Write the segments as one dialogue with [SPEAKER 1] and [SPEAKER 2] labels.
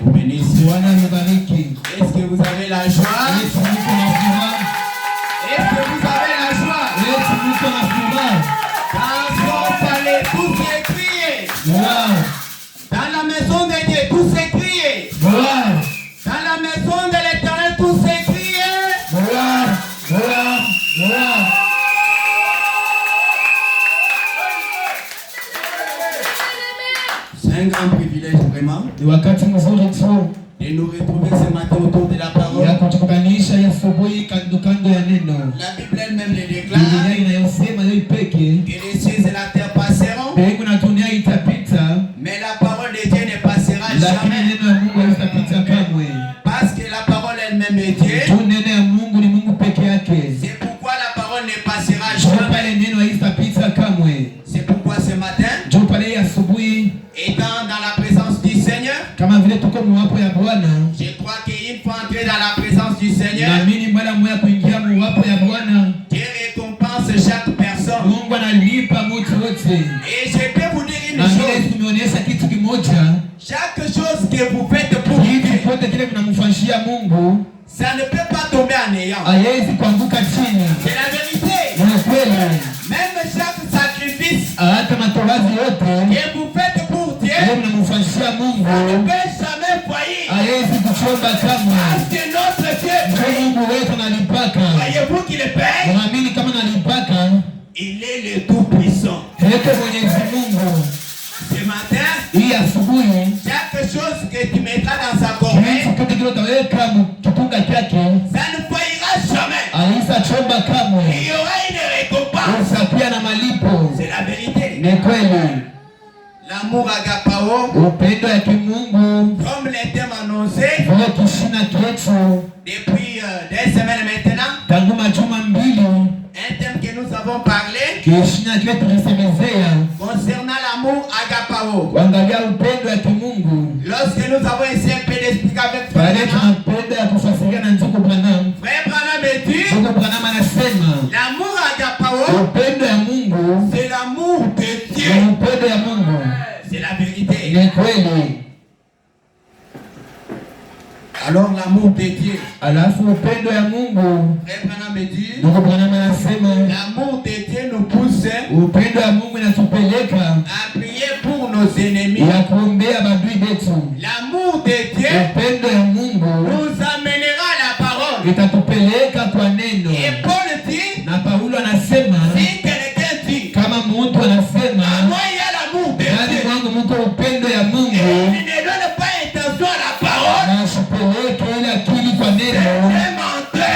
[SPEAKER 1] vous bénisse.
[SPEAKER 2] Est-ce que vous avez la joie? Est-ce que vous avez la joie? Dans son palais, tout s'est crié. Dans la maison de Dieu, tout s'est crié. Dans la maison de l'Éternel, tout s'est crié. C'est un grand privilège vraiment de nous retrouver ce matin autour de la parole. La Bible elle-même le déclare que les cieux et la terre passeront, mais la parole de Dieu ne passera jamais. Parce que la parole elle-même est Dieu. C'est pourquoi la parole ne passera jamais. C'est pourquoi ce matin, étant dans la présence du Seigneur, je crois qu'il faut entrer dans la présence du Seigneur. Dieu récompense chaque personne. Et je peux vous dire une chose. Chaque chose que vous faites pour Dieu, ça ne peut pas tomber en néant. C'est la vérité. Même chaque sacrifice que vous faites pour Dieu, ça ne peut jamais faillir. Parce que notre Dieu paye. Voyez-vous qu'il est paye? Il est le Tout-Puissant. Ce matin, chaque chose que tu mettras dans sa corbeille, ça ne faillira jamais. Il y aura une récompense. C'est la vérité. L'amour agapao, comme les thèmes annoncés depuis des semaines maintenant, un thème que nous avons parlé concernant l'amour agapao. Lorsque nous avons essayé un peu d'expliquer avec Frère Branham dit, l'amour agapao, c'est l'amour de Dieu. C'est la vérité. Alors l'amour de Dieu. Frère Branham dit, l'amour de Dieu nous pousse à prier pour nos ennemis. L'amour de Dieu nous amènera à la parole. Et Paul dit, si quelqu'un dit, à moi il y a l'amour de Dieu, et il ne donne pas intention à la parole, c'est menteur.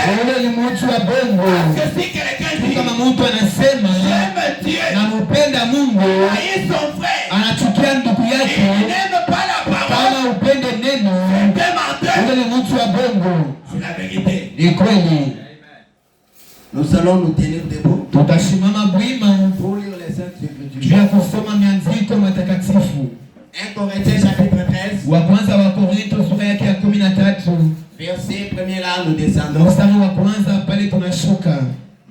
[SPEAKER 2] Parce que si quelqu'un dit, j'aime Dieu, haït son frère, il n'aime pas la parole, c'est menteur. C'est la vérité. Nous allons nous tenir debout pour lire les Saintes Écritures. 1 Corinthiens chapitre 13, verset 1er là, nous descendons.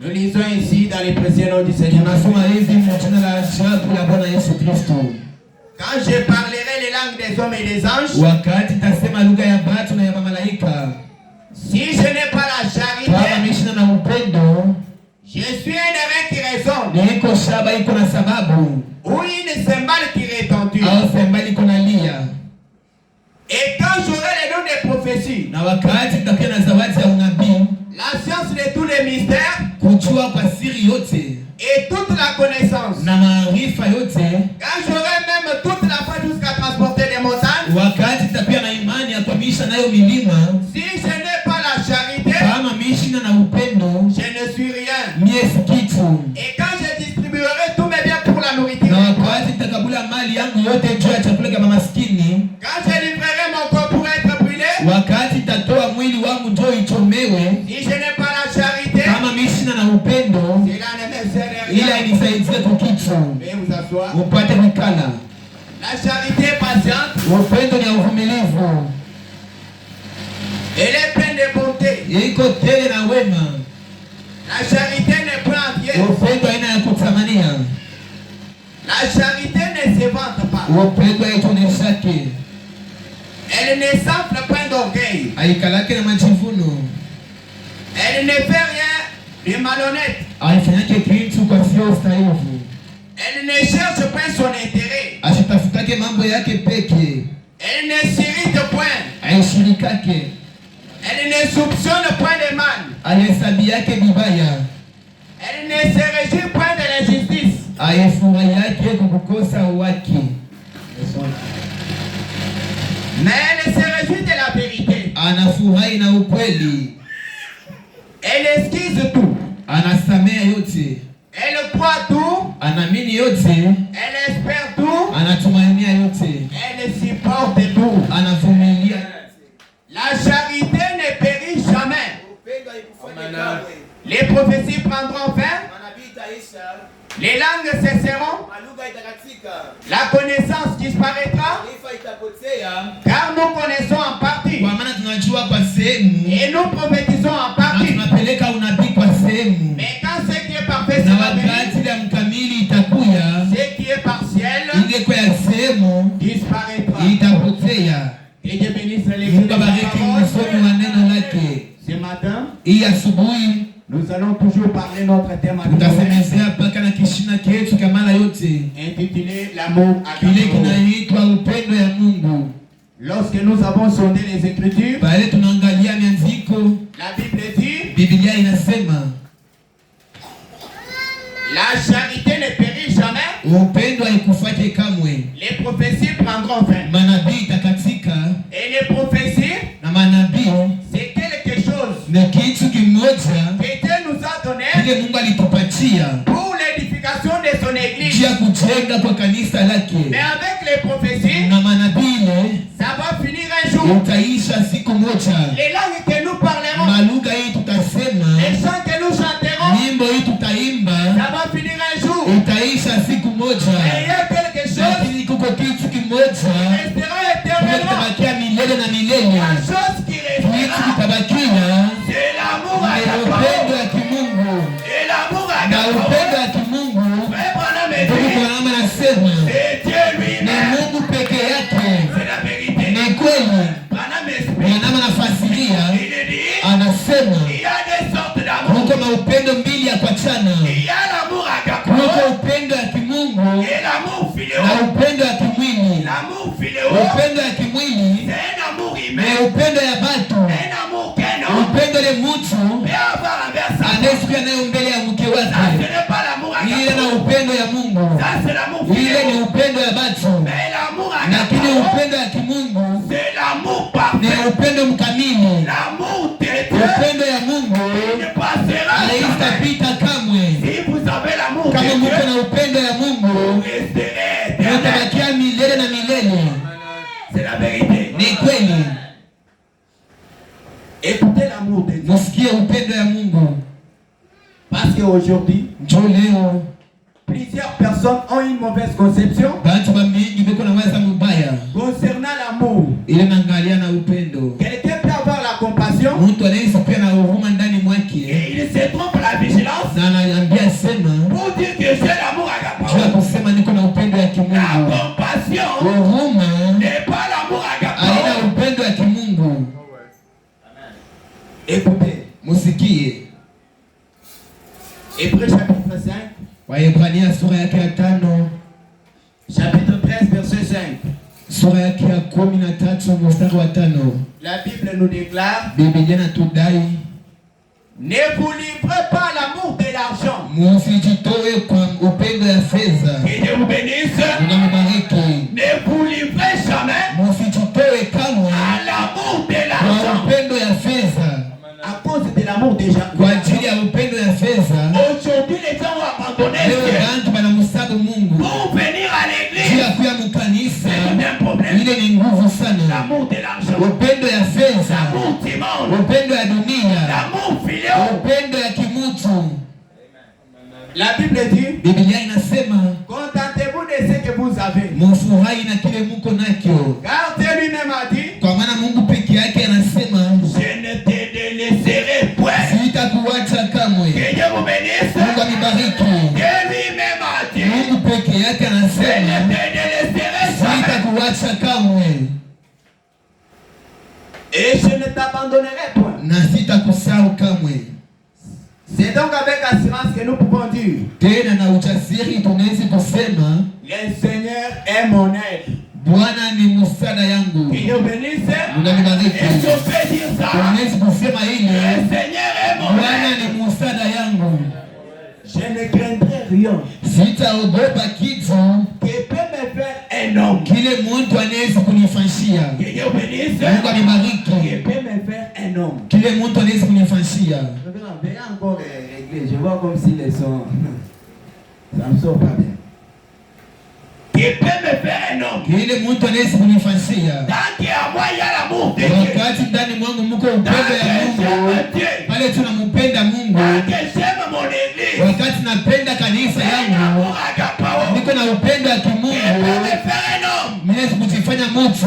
[SPEAKER 2] Nous lisons ici dans les précieux noms du Seigneur. Quand je parlerai les langues des hommes et des anges, si je n'ai pas la charité, je suis un airain qui résonne, ou une cymbale qui retentit. Et quand j'aurai les dons des prophéties, la science de tous les mystères, et toute la connaissance, quand j'aurai même toute la foi jusqu'à transporter des montagnes, si je n'ai pas la charité, je ne suis rien. Et quand je distribuerai tous mes biens pour la nourriture, quand je livrerai mon corps pour être brûlé, si je n'ai pas la charité, cela ne me sert à rien. Veuillez vous asseoir. La charité est patiente. Elle est pleine de bonté. La charité n'est pas entière. La charité ne se vante pas.
[SPEAKER 1] Elle ne s'enfle point d'orgueil.
[SPEAKER 2] Aikalake na majivuno.
[SPEAKER 1] Elle ne fait rien de malhonnête.
[SPEAKER 2] Aifanyake kitu kwa sio stahili.
[SPEAKER 1] Elle ne cherche point son intérêt.
[SPEAKER 2] Asitafutake mambo yake peke.
[SPEAKER 1] Elle ne s'irrite point.
[SPEAKER 2] Aishirikake.
[SPEAKER 1] Elle ne soupçonne point de mal.
[SPEAKER 2] Ahesabiake vibaya.
[SPEAKER 1] Elle ne se réjouit point de l'injustice.
[SPEAKER 2] Aifurahiake kukukosa haki.
[SPEAKER 1] Mais elle se réjouit de la vérité.
[SPEAKER 2] Anafurahi na ukweli.
[SPEAKER 1] Elle esquisse tout.
[SPEAKER 2] Anasamea yote.
[SPEAKER 1] Elle croit tout.
[SPEAKER 2] Anaamini yote.
[SPEAKER 1] Elle espère tout.
[SPEAKER 2] Anatumainia yote.
[SPEAKER 1] Elle supporte tout.
[SPEAKER 2] Anavumilia.
[SPEAKER 1] La charité ne périt jamais. Les prophéties prendront fin. Les langues cesseront. La connaissance disparaîtra. Car nous connaissons en partie. Et nous prophétisons en partie. Mais quand ce qui est parfait sera venu, ce qui est partiel disparaîtra. Et Dieu bénisse l'église de sa parole. Ce matin, nous allons toujours parler notre thème intitulé l'amour agape. Lorsque nous avons sondé les Écritures, la Bible dit la charité ne périt jamais. Les prophéties prendront fin. Et les prophéties, c'est quelque chose que Dieu nous a donné pour l'édification de son église. Mais avec les prophéties, ça va finir un jour. Les langues que nous parlerons, les chants que nous chanterons, ça va finir un jour. Et il y a quelque chose qui restera éternellement. La chose qui restera, c'est l'amour agape. Et l'amour agape, c'est Dieu lui-même. C'est la vérité. Il est dit, il y a des sortes d'amour. Il y a l'amour agape et l'amour philéo. L'amour philéo, c'est un amour humain. Un amour qu'un peut avoir envers sa femme. Ça, ce n'est pas l'amour agape. Ça, c'est l'amour philéo. Mais l'amour agape, c'est l'amour parfait. L'amour de Dieu ne passera jamais. Si vous avez l'amour de Dieu, vous resterez éternel. C'est la vérité. Écoutez l'amour de Dieu. Parce qu'aujourd'hui, plusieurs personnes ont une mauvaise conception concernant l'amour. Quelqu'un peut avoir la compassion et il se trompe la vigilance pour dire que c'est l'amour agape. La compassion n'est pas l'amour agape. Écoutez, Hébreux chapitre 5.
[SPEAKER 2] Waebrania sura yake ya 5.
[SPEAKER 1] Chapitre 13 verset 5.
[SPEAKER 2] Sura yake ya 13 mstari wa 5.
[SPEAKER 1] La Bible nous déclare,
[SPEAKER 2] Biblia inatudai,
[SPEAKER 1] ne vous livrez pas l'amour de l'argent.
[SPEAKER 2] Msijitoe kwa upendo ya fedha.
[SPEAKER 1] Que Dieu vous bénisse. Ne vous livrez jamais
[SPEAKER 2] msijitoe kamwe
[SPEAKER 1] à l'amour de l'argent.
[SPEAKER 2] Kwa upendo ya fedha.
[SPEAKER 1] À cause de l'amour des gens.
[SPEAKER 2] Kwa ajili ya upendo ya fedha.
[SPEAKER 1] Aujourd'hui les gens ont abandonné
[SPEAKER 2] Mungu
[SPEAKER 1] pour venir à l'église. C'est un problème. L'amour de l'argent.
[SPEAKER 2] Upendo ya fedha.
[SPEAKER 1] L'amour du monde.
[SPEAKER 2] Upendo ya dunia.
[SPEAKER 1] L'amour filial.
[SPEAKER 2] Upendo ya kimutu.
[SPEAKER 1] La Bible dit,
[SPEAKER 2] Biblia inasema,
[SPEAKER 1] contentez-vous de ce que vous avez.
[SPEAKER 2] Mfurahi na kile mko nacho.
[SPEAKER 1] Car Dieu lui-même a dit,
[SPEAKER 2] kwa maana Mungu peke yake anasema,
[SPEAKER 1] je ne te délaisserai point.
[SPEAKER 2] Sitakuacha kamwe.
[SPEAKER 1] Que Dieu vous bénisse.
[SPEAKER 2] Mungu anibariki.
[SPEAKER 1] Dieu lui-même a dit,
[SPEAKER 2] Mungu peke yake anasema,
[SPEAKER 1] je ne te délaisserai jamais.
[SPEAKER 2] Sitakuacha kamwe. Et je ne t'abandonnerai point.
[SPEAKER 1] Na sitakusahau kamwe.
[SPEAKER 2] C'est donc avec assurance que nous pouvons dire,
[SPEAKER 1] tena na ujasiri tunaweza kusema,
[SPEAKER 2] le Seigneur est mon aide.
[SPEAKER 1] Bwana ni msaada yangu.
[SPEAKER 2] Il nous bénisse.
[SPEAKER 1] Et je peux dire ça. Tunaweza kusema hili,
[SPEAKER 2] le Seigneur est mon aide.
[SPEAKER 1] Bwana ni msaada yangu.
[SPEAKER 2] Je ne craindrai rien.
[SPEAKER 1] Sitaogopa kitu
[SPEAKER 2] qui peut me faire un homme.
[SPEAKER 1] Kile mtu anaweza kunifanyia.
[SPEAKER 2] Dieu bénisse.
[SPEAKER 1] Mungu anibariki.
[SPEAKER 2] Qui peut me faire un homme.
[SPEAKER 1] Kile mtu anaweza kunifanyia.
[SPEAKER 2] Je vais encore régler. Je vois comme si les sons ça me sort pas bien. Qui peut me faire un homme.
[SPEAKER 1] Kile mtu anaweza kunifanyia.
[SPEAKER 2] Tant qu'il y a moi, il y a l'amour de Dieu.
[SPEAKER 1] Wakati ndani mwangu mko upendo ya Mungu. Pale tunampenda Mungu. Wakati napenda kanisa yangu, niko na upendo wa kimungu. Mimi kujifanya mtu.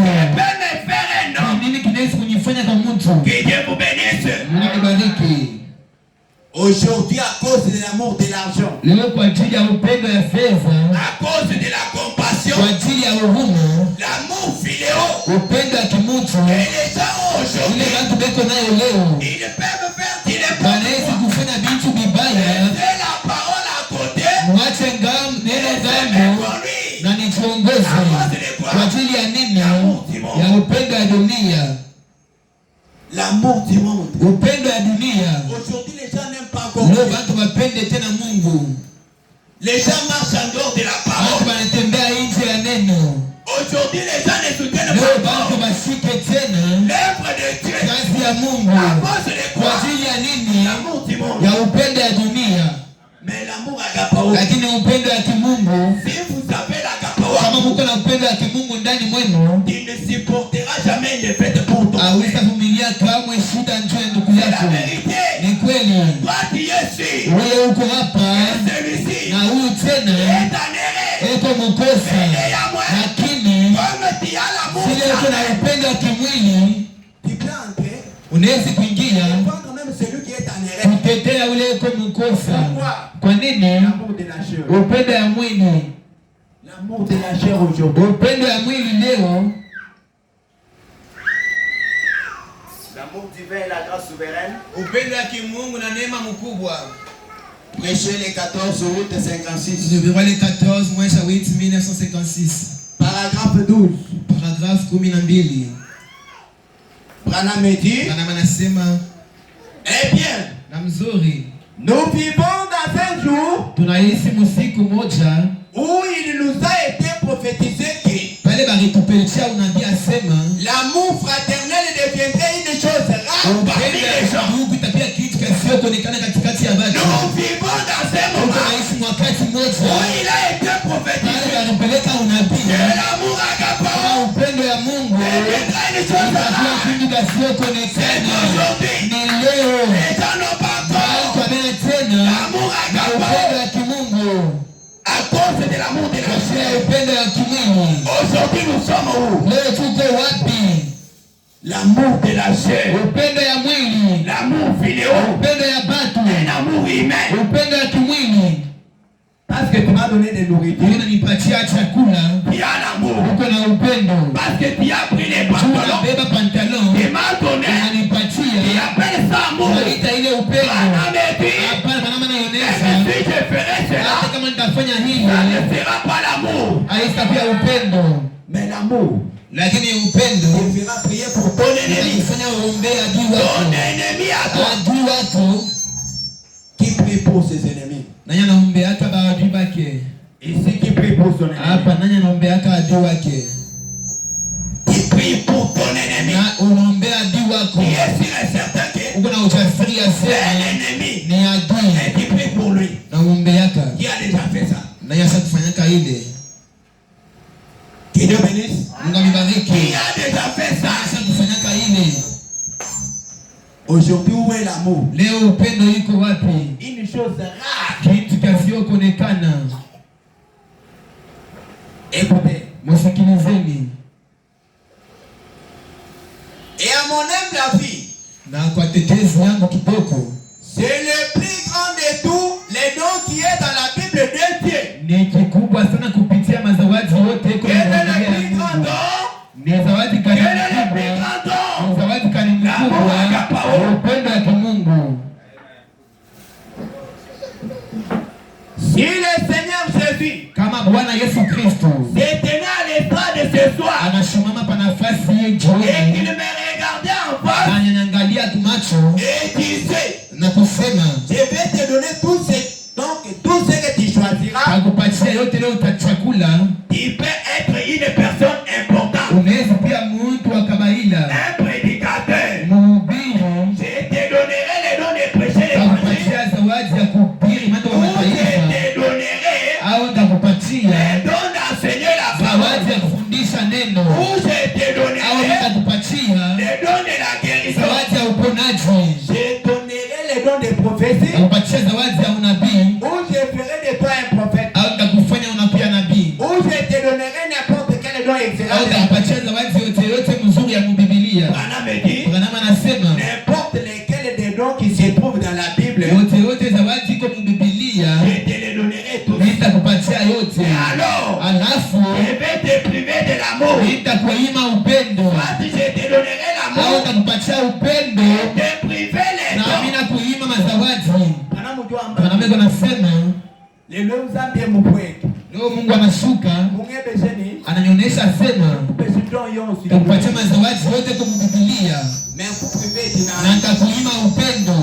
[SPEAKER 1] Nini kinaweza kunifanya kama mtu? Mungu akubariki.
[SPEAKER 2] Aujourd'hui, à cause de l'amour de l'argent,
[SPEAKER 1] leo kwa ajili ya upendo ya fedha,
[SPEAKER 2] à cause de la compassion,
[SPEAKER 1] kwa ajili ya huruma,
[SPEAKER 2] l'amour filéo,
[SPEAKER 1] upendo wa kimutu,
[SPEAKER 2] et les gens aujourd'hui,
[SPEAKER 1] ile watu beko nayo leo,
[SPEAKER 2] ils peuvent faire des
[SPEAKER 1] wanaweza kufanya vitu vibaya.
[SPEAKER 2] C'est la parole à côté,
[SPEAKER 1] mwache neno zangu na nituongoze kwa ajili ya nini? Ya upendo wa dunia.
[SPEAKER 2] L'amour du monde.
[SPEAKER 1] Upendo wa dunia.
[SPEAKER 2] Aujourd'hui les gens n'aiment pas encore.
[SPEAKER 1] Leo watu wapende tena Mungu.
[SPEAKER 2] Les gens marchent en dehors de la parole.
[SPEAKER 1] Watu wanatembea nje ya neno.
[SPEAKER 2] Aujourd'hui les gens ne soutiennent
[SPEAKER 1] pas.
[SPEAKER 2] Leo
[SPEAKER 1] watu washike tena
[SPEAKER 2] l'œuvre de Dieu.
[SPEAKER 1] Kazi ya Mungu. Kwa ajili ya nini?
[SPEAKER 2] L'amour du monde.
[SPEAKER 1] Ya upendo wa dunia.
[SPEAKER 2] Mais l'amour agapao.
[SPEAKER 1] Lakini upendo wa kimungu,
[SPEAKER 2] si vous avez l'agapao,
[SPEAKER 1] kama mko na upendo wa kimungu ndani mwenu,
[SPEAKER 2] il ne supportera jamais une défaite pour toi.
[SPEAKER 1] Haustavumilia kamwe shida njoo ya ndugu yako. Ni kweli. Wewe uko hapa na huyu tena eko mkosa, lakini sile uko na upendo wa kimwili, unaweza kuingia kutetea ule eko mkosa. Kwa nini? Upendo ya mwili, upendo ya mwili leo,
[SPEAKER 2] l'amour divin et la grâce souveraine.
[SPEAKER 1] Upendo wa kimungu na neema mkubwa.
[SPEAKER 2] Prêchez les 14 août 56.
[SPEAKER 1] Nous verrons les 14 mwezi wa 8 1956.
[SPEAKER 2] Paragraphe 12.
[SPEAKER 1] Paragraphe 12.
[SPEAKER 2] Branham dit.
[SPEAKER 1] Branham anasema,
[SPEAKER 2] eh bien,
[SPEAKER 1] na mzuri,
[SPEAKER 2] nous vivons dans un jour
[SPEAKER 1] tunaishi musiku moja
[SPEAKER 2] où il nous a été prophétisé que
[SPEAKER 1] pale baritupelechia unabii asema
[SPEAKER 2] l'amour fraternel deviendrait une chose rare parmi les gens.
[SPEAKER 1] Ndugu itakuwa kitu kisichoonekana katikati ya watu.
[SPEAKER 2] Nous vivons dans un moment
[SPEAKER 1] tunaishi wakati mmoja
[SPEAKER 2] où il a été prophétisé
[SPEAKER 1] pale baritupeleka unabii
[SPEAKER 2] que l'amour agapao,
[SPEAKER 1] upendo ya Mungu
[SPEAKER 2] deviendrait une chose rare.
[SPEAKER 1] Kitu kisichoonekana ni leo.
[SPEAKER 2] Les gens n'ont pas encore
[SPEAKER 1] tena
[SPEAKER 2] l'amour
[SPEAKER 1] upendo wa kimungu.
[SPEAKER 2] À cause de l'amour de la chair.
[SPEAKER 1] Aujourd'hui
[SPEAKER 2] nous sommes où? L'amour de la chair. L'amour filial. Un amour humain. Parce que tu m'as donné de nourriture. Il y a l'amour. Parce que tu as pris les pantalons. Tu m'as donné. Il appelle ça amour. Si je ferai cela, ça ne sera pas l'amour. Mais l'amour, il fera prier pour ton ennemi. Ton ennemi à toi. Qui prie pour ses ennemis? Ici, qui prie pour son ennemi? Qui prie pour ton ennemi? Qui est sûr et certain que c'est un ennemi. Et qui prie pour lui? Qui a déjà fait ça? Qui Dieu bénisse? Qui a déjà fait ça? Aujourd'hui, où est l'amour? Une chose rare. Écoutez. Et à mon humble avis, c'est le plus grand de tous les dons qui est dans la Bible de Dieu. Quel est le plus grand don? Quel est le plus grand don?
[SPEAKER 1] ananiangalia kumacho na kusema,
[SPEAKER 2] je vais te donner tout ce que tu choisiras.
[SPEAKER 1] Akupatia yote leo utachakula.
[SPEAKER 2] Il peut être une personne importante.
[SPEAKER 1] Unaweza pia mtu wa kawaida.
[SPEAKER 2] Un prédicateur.
[SPEAKER 1] Mhubiri.
[SPEAKER 2] Je te donnerai les dons de prêcher l'évangile.
[SPEAKER 1] Akupatia zawadi ya kuhubiri mambo ya mataifa.
[SPEAKER 2] Je te donnerai
[SPEAKER 1] au nitakupatia
[SPEAKER 2] les dons d'enseigner la parole.
[SPEAKER 1] zawadi ya kufundisha neno.
[SPEAKER 2] Je te donnerai
[SPEAKER 1] au nitakupatia
[SPEAKER 2] les dons de la guérison.
[SPEAKER 1] zawadi ya uponaji.
[SPEAKER 2] Je donnerai les dons de prophétie.
[SPEAKER 1] Akupatia zawadi ya unabii.
[SPEAKER 2] Je ferai de toi un prophète.
[SPEAKER 1] au nitakufanya unabii nabii.
[SPEAKER 2] Je te donnerai n'importe quel don excellent.
[SPEAKER 1] au nitakupatia zawadi yote mzuri ya Biblia. Bwana anasema
[SPEAKER 2] n'importe lesquels des dons qui se trouvent dans la Bible.
[SPEAKER 1] yote zawadi iko Biblia.
[SPEAKER 2] Je te les donnerai tous.
[SPEAKER 1] Nitakupatia yote. Alafu
[SPEAKER 2] je vais te priver de l'amour.
[SPEAKER 1] Nitakuima upendo.
[SPEAKER 2] Je te donnerai l'amour.
[SPEAKER 1] au nitakupatia upendo.
[SPEAKER 2] Te priver les dons.
[SPEAKER 1] Na mimi nakuima mazawadi. Bwana anasema leo Mungu anashuka ananionyesha sema nitakupatia mazawadi yote kwa Biblia na nitakuima upendo.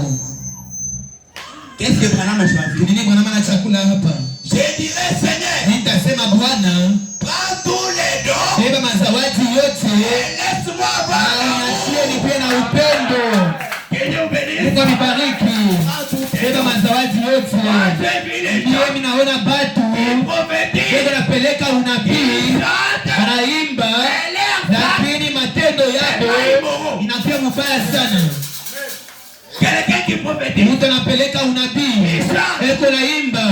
[SPEAKER 2] Qu'est-ce que Branham a choisi?
[SPEAKER 1] Nini Branham anachakula hapa?
[SPEAKER 2] Je dirais Seigneur,
[SPEAKER 1] nitasema Bwana,
[SPEAKER 2] prends tous les dons.
[SPEAKER 1] Beba mazawadi yote.
[SPEAKER 2] Laisse-moi avoir
[SPEAKER 1] niachie nipe na upendo. Mungu anibariki. Beba mazawadi yote. Mimi naona batu beba napeleka unabii, anaimba lakini matendo yao inakuwa mbaya sana. Mtu anapeleka unabii, eko naimba,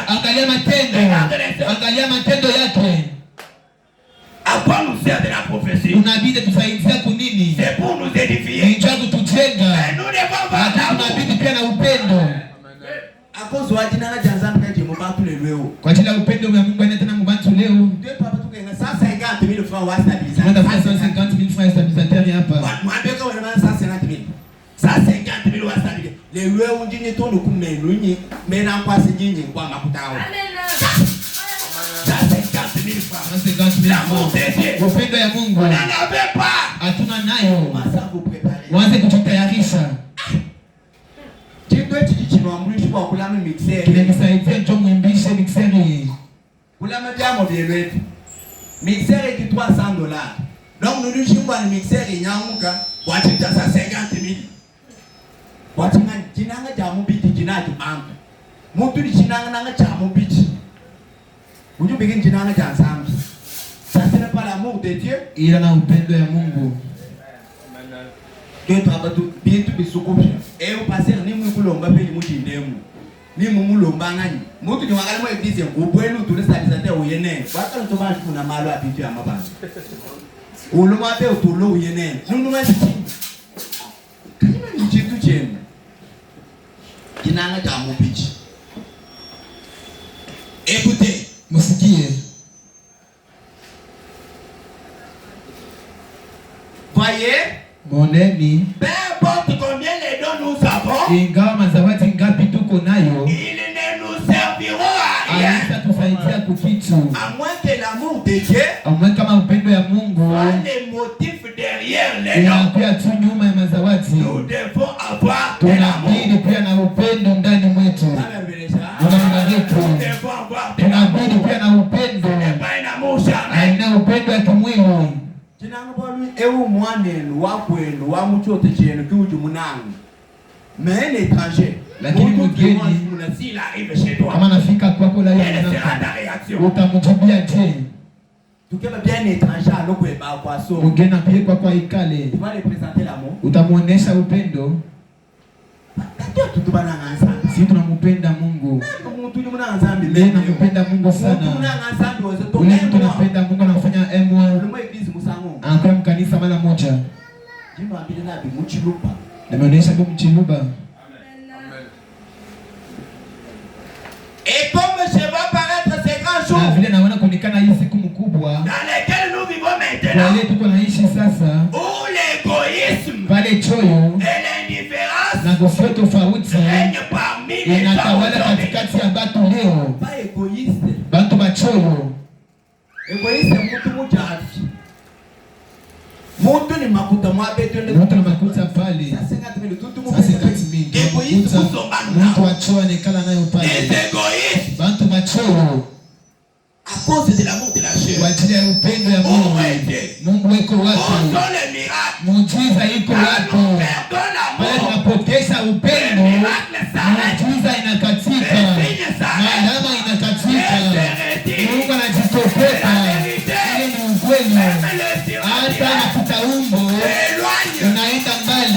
[SPEAKER 1] angalia matendo yake.
[SPEAKER 2] Après nous sert de la prophétie.
[SPEAKER 1] Unabii tusaidia kunini?
[SPEAKER 2] C'est pour nous édifier.
[SPEAKER 1] Ni jambo tujenga.
[SPEAKER 2] Nous devons avoir
[SPEAKER 1] unabii pia na upendo.
[SPEAKER 2] Akozo wajina na janza mkaje mbantu leo.
[SPEAKER 1] Kwa ajili ya upendo wa Mungu anaenda na mbantu leo.
[SPEAKER 2] Ndio papa tukaenda sasa 50,000 francs wa stabilisateur.
[SPEAKER 1] Ndio sasa 50,000 francs stabilisateur hapa.
[SPEAKER 2] Mwambie kwa wale sasa 50,000. Sasa 50,000 wa stabilisateur. Leo unjini tono kumenunyi mena kwasi nyinyi kwa makutao. Amen. Sasa 50,000 francs.
[SPEAKER 1] 50,000 francs. Upendo ya Mungu. Hatuna nayo. Mwanze kujitayarisha.
[SPEAKER 2] Kitu hichi kinamruhusu kwa kulama mixer.
[SPEAKER 1] Kinamsaidia ndio muimbishe mixer hii.
[SPEAKER 2] Kulama jambo vile. Mixer est $300. Donc nous lui chimba ni mixer inyamuka watita sa 50,000. Watinga jinanga jamu biti jinaji anga. Mtu ni jinanga nanga jamu biti. Unajua begin jinanga jamu sambi. Sasa na para l'amour de Dieu.
[SPEAKER 1] Ila na upendo ya Mungu.
[SPEAKER 2] Ndio tabatu bintu bisukupya. Passer ni mulomba pe ni mutindemu. Ni mulomba ngani. Mutu ni wakali mwe bize ngubwelu tulisabisate uyene. Waka ntoba kuna malo apitu ya mabanga. Uluma pe utulo uyene. Nunu mwe titi. Kama ni kitu chenu. Kinanga cha mupichi. Écoutez,
[SPEAKER 1] musikie.
[SPEAKER 2] Voyez?
[SPEAKER 1] Moneni.
[SPEAKER 2] Peu importe combien les dons nous avons,
[SPEAKER 1] ingawa mazawadi ngapi tuko nayo,
[SPEAKER 2] ils ne nous serviront à rien.
[SPEAKER 1] Haitatusaidia kukitu.
[SPEAKER 2] À moins que l'amour de Dieu,
[SPEAKER 1] amwe kama upendo ya Mungu,
[SPEAKER 2] les motifs derrière les dons.
[SPEAKER 1] Unakuwa tu nyuma ya mazawadi.
[SPEAKER 2] Nous devons avoir
[SPEAKER 1] tunabidi pia na upendo ndani mwetu. Tunabidi pia na upendo. Haina upendo ya kimwili.
[SPEAKER 2] Ewu mwanenu wakwenu wa muchote chenu kiuju munangu. Mais un étranger,
[SPEAKER 1] lakini mgeni kama nafika kwako la utamjibia je?
[SPEAKER 2] Tukeba bien étranger alokweba kwa so.
[SPEAKER 1] Mgeni pia kwa ikale.
[SPEAKER 2] Tu vas le présenter l'amour.
[SPEAKER 1] Utamuonesha upendo. Si tunampenda Mungu. Mimi nampenda Mungu sana. Ule mtu anapenda Mungu anafanya anakuwa mkanisa mara moja. Nimeonyesha kwa mchiluba.
[SPEAKER 2] Et comme je vais paraître ces grands jours,
[SPEAKER 1] na vile naona kuonekana hii siku mkubwa
[SPEAKER 2] dans lesquels nous vivons maintenant,
[SPEAKER 1] wale tuko naishi sasa,
[SPEAKER 2] où l'égoïsme,
[SPEAKER 1] pale choyo
[SPEAKER 2] et l'indifférence
[SPEAKER 1] na gofio tofauti inatawala katikati ya batu leo.
[SPEAKER 2] Pas égoïste,
[SPEAKER 1] batu bachoyo.
[SPEAKER 2] Égoïste mtu mjaji. Mtu ni
[SPEAKER 1] Mtu na makuta pale. Sasa kati mingi. Mtu wachoa nekala nayo pale. Bantu machoa.
[SPEAKER 2] À cause de l'amour de la chair.
[SPEAKER 1] Kwa ajili ya upendo ya Mungu. Mungu weko wapi? Muujiza iko wapi? Pale tunapokesha upendo, muujiza inakatika. Maandama inakatika. Mungu anajitokeza. Ile ni ukweli. Hata napita umbo unaenda mbali.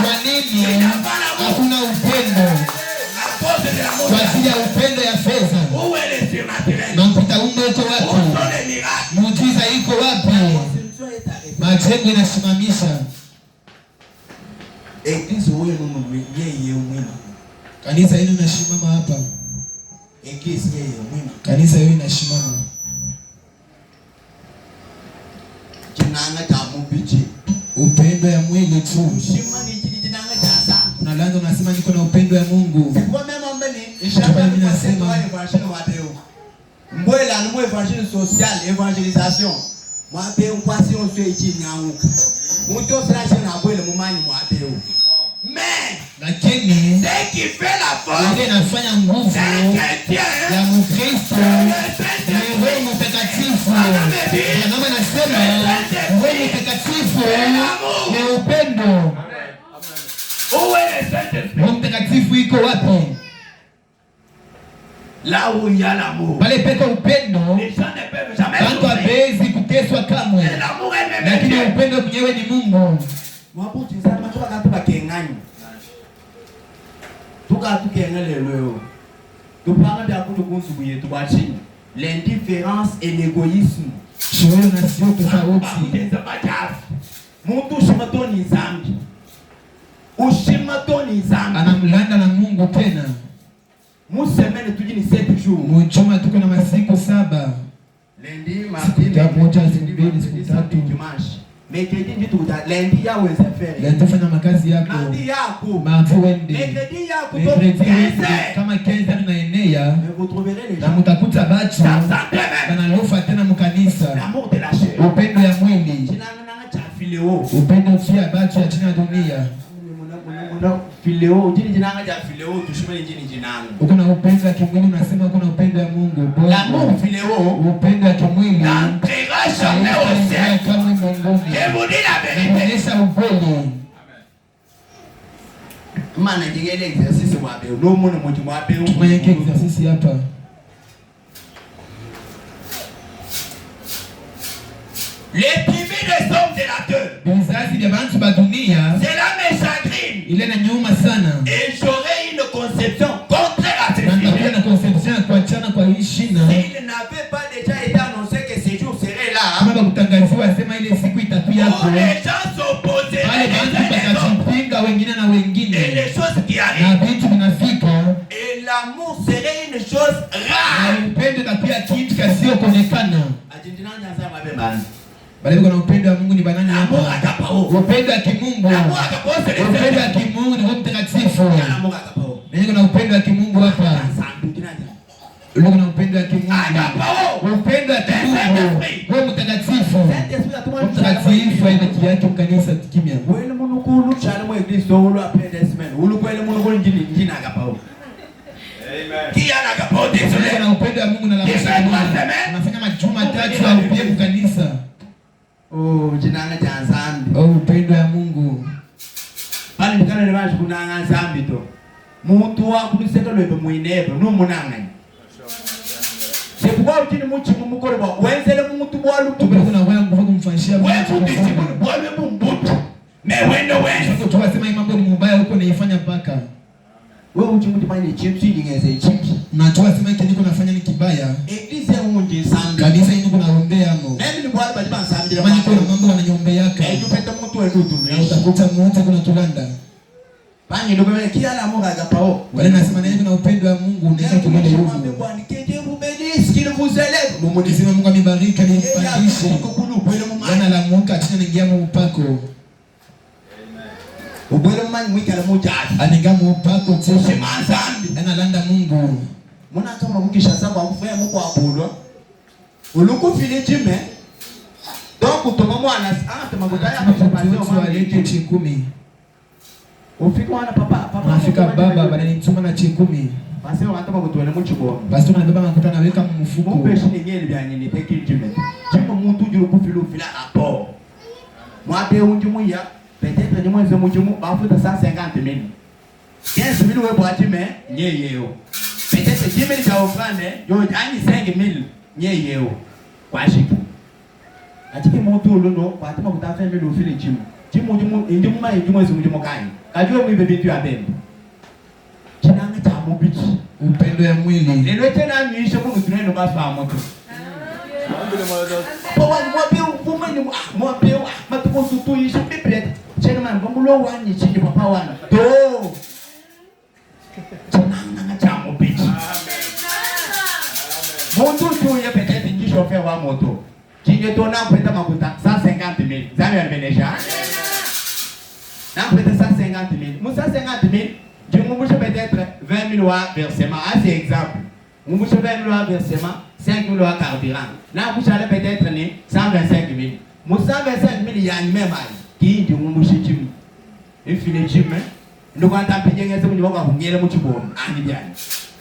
[SPEAKER 1] Kwa nini? Hakuna upendo. Kwa ajili ya upendo ya fedha. Mampita umbo iko wapi? Muujiza iko wapi? Majengo inasimamisha. Kanisa hili linasimama hapa. Kanisa hili linasimama. Upendo ya mwili tu. Unaanza unasema niko na upendo ya Mungu. Mimi nasema
[SPEAKER 2] Mboela nous évangile social, évangélisation. Moi pe on se ichi nyanguka. Mtu sasa na bwele mumanyi mwa peo. Mais
[SPEAKER 1] lakini
[SPEAKER 2] ce qui fait la force
[SPEAKER 1] ndio inafanya nguvu ya Mkristo ni Roho Mtakatifu. Na mama nasema Roho Mtakatifu ni upendo. Roho Mtakatifu iko wapi?
[SPEAKER 2] Là où il y a l'amour.
[SPEAKER 1] Pale peko upendo.
[SPEAKER 2] Les gens ne peuvent jamais.
[SPEAKER 1] Watu hawezi kuteswa kamwe.
[SPEAKER 2] L'amour est
[SPEAKER 1] Lakini upendo mwenyewe ni Mungu.
[SPEAKER 2] Mwapo tuzama mtu akatupa kenganyo. Tukatukenga lelo. Tupanga bya kutukunsu buye tubachi. L'indifférence et l'égoïsme.
[SPEAKER 1] Shoyo na sio tofauti.
[SPEAKER 2] Mtu shimatoni zambi. Ushimatoni zambi.
[SPEAKER 1] Anamlanda na Mungu tena.
[SPEAKER 2] Musemene tujini 7 jours.
[SPEAKER 1] Mchoma tuko na masiku 7.
[SPEAKER 2] Lundi, mardi, siku tatu. Mercredi ndio tuta lundi ya weza faire.
[SPEAKER 1] Lundi fanya makazi yako.
[SPEAKER 2] Mardi yako.
[SPEAKER 1] Mardi wende.
[SPEAKER 2] Mercredi yako
[SPEAKER 1] to 15. Kama 15 tunaenea.
[SPEAKER 2] Vous trouverez les gens.
[SPEAKER 1] Na mtakuta bachi. Banalofa tena mkanisa.
[SPEAKER 2] L'amour de la chair.
[SPEAKER 1] Upendo ya mwili.
[SPEAKER 2] Chinanga cha fileo.
[SPEAKER 1] Upendo pia bachi ya chini ya dunia.
[SPEAKER 2] Fileo, jini jinanga ja fileo, tushime jini jinanga.
[SPEAKER 1] Uko na upendo wa kimwili unasema uko na upendo ya Mungu.
[SPEAKER 2] L'amour fileo,
[SPEAKER 1] upendo wa kimwili.
[SPEAKER 2] N'entrera jamais au ciel.
[SPEAKER 1] Kama mbinguni.
[SPEAKER 2] Je vous dis la vérité.
[SPEAKER 1] Inaonyesha ukweli.
[SPEAKER 2] Maana jingele exercice mwape. No mwana mmoja mwape.
[SPEAKER 1] Mwenye exercice hapa.
[SPEAKER 2] Les timides hommes de la terre.
[SPEAKER 1] Bizazi vya bantu ba dunia.
[SPEAKER 2] Cela me chagrine.
[SPEAKER 1] Ile na nyuma sana.
[SPEAKER 2] Et j'aurais une conception contraire à cette
[SPEAKER 1] idée. Na conception ya kuachana kwa hii shina.
[SPEAKER 2] Il n'avait pas déjà été annoncé que ce jour serait là.
[SPEAKER 1] Kama bakutangaziwa sema ile siku itakuja hapo.
[SPEAKER 2] Les gens s'opposaient.
[SPEAKER 1] Wale bantu bakajipinga wengine na wengine.
[SPEAKER 2] Et les choses qui arrivent.
[SPEAKER 1] Na vitu vinafika.
[SPEAKER 2] Et l'amour serait une chose rare.
[SPEAKER 1] Na upendo utakuwa kitu kisioonekana.
[SPEAKER 2] Ajindina nyanza mabembani.
[SPEAKER 1] Bali kuna upendo wa Mungu ni banani hapa? Upendo wa kimungu. Upendo wa kimungu ni Roho Mtakatifu. Na kuna upendo wa kimungu hapa. Ndio kuna upendo wa kimungu. Upendo wa kimungu. Roho Mtakatifu. Roho Mtakatifu ina yake kanisa kimya.
[SPEAKER 2] Wewe mungu kulu chana mwa Kristo ulu apende semaine. Ulu kwele mungu kulu njini agapao. Amen. Kia agapao desole.
[SPEAKER 1] Kuna upendo wa Mungu na la Mungu. Unafanya majuma 3 au pia kanisa.
[SPEAKER 2] Oh, jinanga cha zambi.
[SPEAKER 1] Oh, upendo ya Mungu.
[SPEAKER 2] Bali nikana ni bashi kunanga zambi to. Muntu wa kuliseka lwebe muinebe no munanga. Sepwa ukini muchi mumukore ba wenzele muntu bwalu tu.
[SPEAKER 1] Kuna wewe nguvu kumfanyishia
[SPEAKER 2] Mungu. Wewe mtisimu bwalu mumbutu. Me wende wewe.
[SPEAKER 1] Sio tu wasema mambo ni mbaya huko naifanya mpaka.
[SPEAKER 2] Wewe uchimuti manje chipsi ngeze chipsi.
[SPEAKER 1] Unatoa sema kile niko nafanya ni kibaya.
[SPEAKER 2] Eglise ya Mungu ni zambi.
[SPEAKER 1] Kanisa hili kuna ombea mo.
[SPEAKER 2] Mimi ni bwana bali zambi.
[SPEAKER 1] Jamani kuna mambo wananyombeaka.
[SPEAKER 2] Tupeta mtu wetu tu.
[SPEAKER 1] Utakuta mmoja kuna tulanda.
[SPEAKER 2] Bangi ndio kwa kila la Mungu agapao.
[SPEAKER 1] Wale nasema nini kuna upendo wa Mungu unaweza kumwenda huko.
[SPEAKER 2] Bwana keje mubedisi kile vuzele.
[SPEAKER 1] Mungu nisema Mungu amebariki nipandishe. Bwana la Mungu atina ningia mpako.
[SPEAKER 2] Ubwele mmanyi mwikala mujaji.
[SPEAKER 1] Aninga mpako tena.
[SPEAKER 2] Simanzambi.
[SPEAKER 1] Analanda Mungu.
[SPEAKER 2] Muna kama mukisha saba mfanya Mungu abulwa. Uluku file jime. Donc utomo ana magotaya
[SPEAKER 1] mtu alete 10.
[SPEAKER 2] Ufika wana papa
[SPEAKER 1] Unafika baba bananituma na 10.
[SPEAKER 2] Basi wanataka kutuele mchibo.
[SPEAKER 1] Basi tunabeba makuta na weka mfuko.
[SPEAKER 2] Mpeshi nyingine byanye ni take jime. Chimo muntu juru kufilu fila hapo. Mwabe unjumu ya peut-être ni mwenze munjumu bafuta 150,000. 15,000 wewe bwa jime nyeyeo. Peut-être jime ni cha ofane yo ani 5,000 nyeyeo. Kwa shiku. Atiki muntu luno batuma kutafa 1,000 ufile chimo. Chimo unjumu injumu ma injumu munjumu kai. Kajwe mwibe bitu ya bembe. Chinanga cha mubichi
[SPEAKER 1] upendo ya mwili
[SPEAKER 2] lelo tena niisho kwa tuneno basi wa moto kwa mwambie umeni mwambie matuko sutu isho biblet chena man bombulo wani chini papa wana to chinanga cha mubichi moto tu ya pekete ni chauffeur wa moto kinyo to na kwenda makuta 150,000 zami almenesha na kwenda 150,000 musa 50,000 je m'embauche peut-être 20,000 à versement. Ah, c'est exemple. M'embauche 20,000 à versement, 5,000 à carburant. Là, vous allez peut-être 125,000. Mon 125,000, il y a une même aille. Qui dit m'embauche Jim? Il finit Jim. Nous quand on paye un peu, nous allons vous dire le bon. Ah, bien.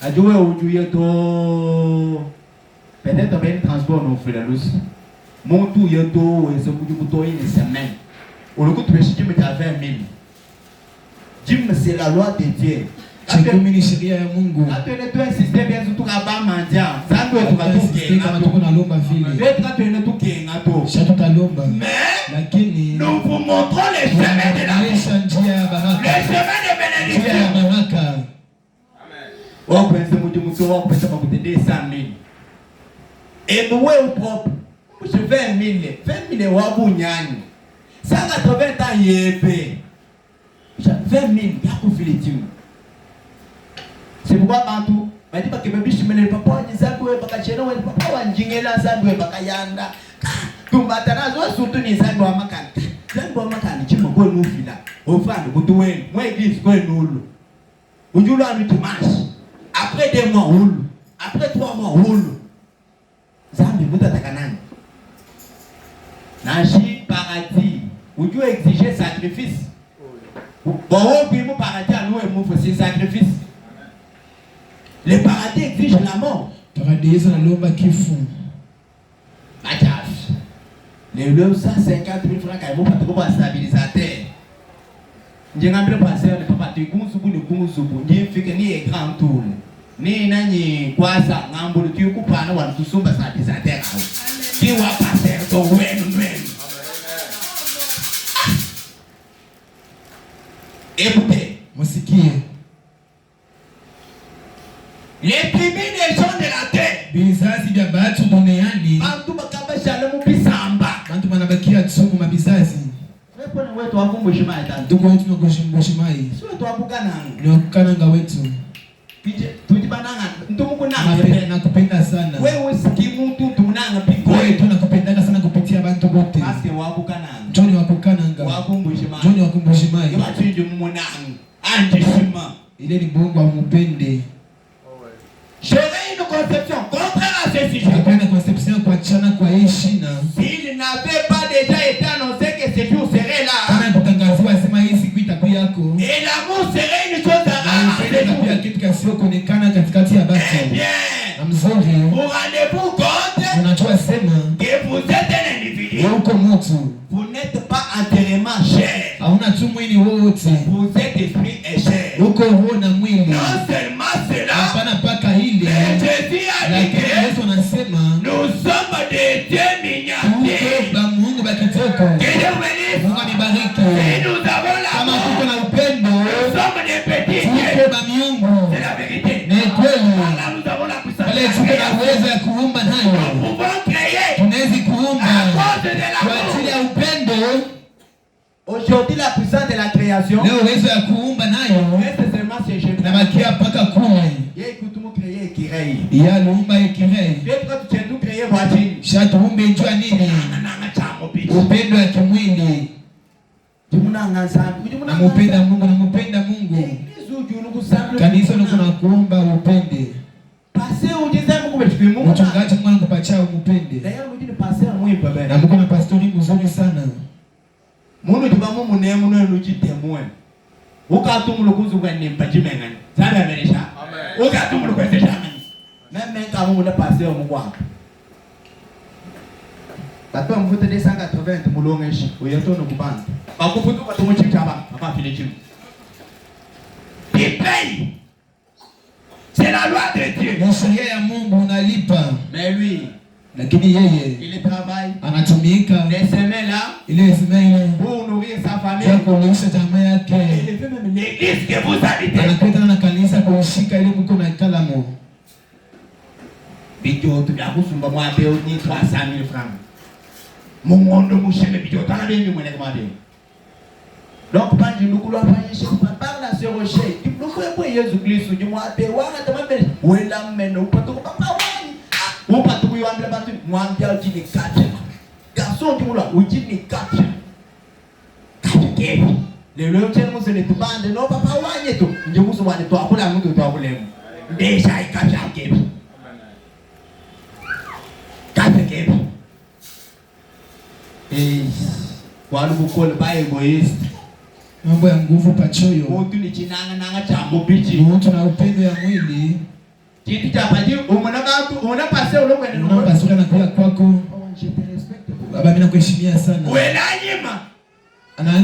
[SPEAKER 2] À jouer au jouer to. Peut-être un transport nous fait la loose. Mon tout y est to et ce que vous tournez une semaine. Au lieu de Jim, il y a 20,000. Jim, c'est la loi de Dieu.
[SPEAKER 1] Chikumi sheria ya Mungu.
[SPEAKER 2] Atwene tu system ya zutu kaba mandia. Zandu tukatuke.
[SPEAKER 1] Kama tuko na lomba vile.
[SPEAKER 2] Letra twene tukenga to.
[SPEAKER 1] Shatu talomba.
[SPEAKER 2] Mais
[SPEAKER 1] lakini
[SPEAKER 2] nous vous montrons les chemins de la
[SPEAKER 1] njia ya baraka.
[SPEAKER 2] Les chemins de bénédiction.
[SPEAKER 1] Njia ya baraka.
[SPEAKER 2] On pense mutu on pense pas que 200,000. Et nous au propre. Je 20,000. 20,000 wa bunyani. 180 ans yebe. 20,000 yako filetimu. C'est pourquoi bantu badi bakebebishi mene papa nizabwe bakachena we papa wanjingela zabwe bakayanda tumbatana zo surtout ni zabwe amakani zabwe amakani chimo ko nufila ofando kutuweni mwe glitch ko nulu unjulu anu dimanche après 2 mois hulu après 3 mois hulu zambi mutataka nani nashi paradis unju exiger sacrifice bon puis mon paradis à nous et mon faut sacrifice. Le paradis exige la mort.
[SPEAKER 1] Paradis na lomba kifu.
[SPEAKER 2] Ataf. Les 150,000 francs qu'ils vont pas trouver un stabilisateur. J'ai ngambile passer le papa tu kunsubu ni kunsubu ni fike ni écran tour. Ni nani kwasa ngambulu tu kupana wa kusumba stabilisateur. Ki wa passer to wenu. Écoutez,
[SPEAKER 1] musikie.
[SPEAKER 2] Les tribus des gens de la terre.
[SPEAKER 1] Bizazi vya batu duniani.
[SPEAKER 2] Bantu bakaba shalamu bisamba.
[SPEAKER 1] Bantu banabakia tsumu mabizazi.
[SPEAKER 2] Wepo ni wetu wakumbo shimai tatu.
[SPEAKER 1] Tuko wetu ngoshimbo shimai.
[SPEAKER 2] Si wetu wabukana.
[SPEAKER 1] Ni wakukananga wetu.
[SPEAKER 2] Pije tujibananga ntumuku nanga.
[SPEAKER 1] Nakupenda sana.
[SPEAKER 2] Wewe siki mtu tunanga piko.
[SPEAKER 1] Wewe tunakupendaka sana kupitia bantu bote.
[SPEAKER 2] Basi wabukana.
[SPEAKER 1] Joni wakukananga.
[SPEAKER 2] Wakumbo shimai.
[SPEAKER 1] Joni wakumbo shimai.
[SPEAKER 2] Yaba tuju mmonanga. Anje shima.
[SPEAKER 1] Ile ni bongo amupende.
[SPEAKER 2] J'aurais une conception contraire à ce sujet.
[SPEAKER 1] Après une conception kwa chana kwa ishina.
[SPEAKER 2] S'il n'avait pas déjà été annoncé que ce jour serait là.
[SPEAKER 1] Kama kutangaziwa sema hii siku itakuwa yako.
[SPEAKER 2] Et l'amour serait une chose à
[SPEAKER 1] pia kitu kasioonekana katikati ya basi.
[SPEAKER 2] Eh bien.
[SPEAKER 1] Na mzuri.
[SPEAKER 2] Vous rendez-vous compte?
[SPEAKER 1] Unajua sema.
[SPEAKER 2] Que vous êtes un individu.
[SPEAKER 1] Uko mtu.
[SPEAKER 2] Vous n'êtes pas entièrement chair.
[SPEAKER 1] Hauna tu mwili wote.
[SPEAKER 2] Vous êtes esprit et chair.
[SPEAKER 1] Uko roho na mwili.
[SPEAKER 2] Non seulement cela.
[SPEAKER 1] Hapana paka ile.
[SPEAKER 2] Jésus a dit que
[SPEAKER 1] Yesu anasema
[SPEAKER 2] nous sommes des dieux miniatures.
[SPEAKER 1] Ba Mungu bakitoko. Mungu anibariki.
[SPEAKER 2] Et nous avons la
[SPEAKER 1] kama tuko na upendo.
[SPEAKER 2] Nous sommes des petits dieux.
[SPEAKER 1] Ba miungu.
[SPEAKER 2] C'est la vérité.
[SPEAKER 1] Ni kweli.
[SPEAKER 2] Là nous avons la puissance.
[SPEAKER 1] Wale tuko na uwezo ya kuumba nayo.
[SPEAKER 2] Nous pouvons créer.
[SPEAKER 1] Tunaweza kuumba.
[SPEAKER 2] À cause de la
[SPEAKER 1] kwa ajili ya upendo.
[SPEAKER 2] Aujourd'hui la puissance de la création.
[SPEAKER 1] Leo uwezo ya kuumba nayo.
[SPEAKER 2] Reste seulement chez Jésus.
[SPEAKER 1] Na bakia paka kule.
[SPEAKER 2] Yeye kutumu créer kirei.
[SPEAKER 1] Ya luumba ikirei.
[SPEAKER 2] Petra tu créer voiture.
[SPEAKER 1] Shatuumbe njua nini? Upendo ya kimwili. Namupenda Mungu, namupenda Mungu. Kanisa nuko na kuomba upende. Mchungaji Mungu anakupatia upende. Na Mungu na pastori
[SPEAKER 2] mu munemu no nujitemwe ukatumulu kuzuka nimpajimengani sana amenisha ukatumulu kwese jamani meme kama muna paseo mugwa batwa mvuta de 180 mulongeshi uyatono kubanda bakufutu batumuchitaba akafile chimu il paye. C'est la loi de Dieu.
[SPEAKER 1] Na sheria ya Mungu unalipa.
[SPEAKER 2] Mais lui,
[SPEAKER 1] lakini yeye
[SPEAKER 2] il travaille,
[SPEAKER 1] anatumika
[SPEAKER 2] les semaines là,
[SPEAKER 1] ile semaine
[SPEAKER 2] pour nourrir sa famille,
[SPEAKER 1] kwa kulisha jamaa yake.
[SPEAKER 2] Il fait même l'église que vous habitez.
[SPEAKER 1] Anakwenda na kanisa kushika ile mko na kalamu.
[SPEAKER 2] Bidio tu ya kusumba mwa beo ni 300,000 francs. Mungondo musheme bidio tana bembi mwene kwa beo. Donc banji lukulo afanyishe par la sœur Rocher. Tu peux faire pour Jésus Christ du mwa beo wana tambe. Wela meno upato kwa papa wani. Upato kwa yambele batu mwambia ujini 4. Garçon du mula ujini 4. 4 kevi. Lelo tena musele tubande no papa wanye tu. Nje musu wani to akula mungu to akulemu. Ndesha ikacha kevi. Kevi. Wanu bukole ba egoist.
[SPEAKER 1] Mambo ya nguvu pachoyo.
[SPEAKER 2] Mtu ni chinanga nanga chambo bichi.
[SPEAKER 1] Mtu na upendo ya mwili.
[SPEAKER 2] Kitu cha baji umona bantu unapasea ulongwe ni
[SPEAKER 1] ngombe. Unapasua na kula kwako. Baba mimi nakuheshimia sana.
[SPEAKER 2] Wewe nanyima.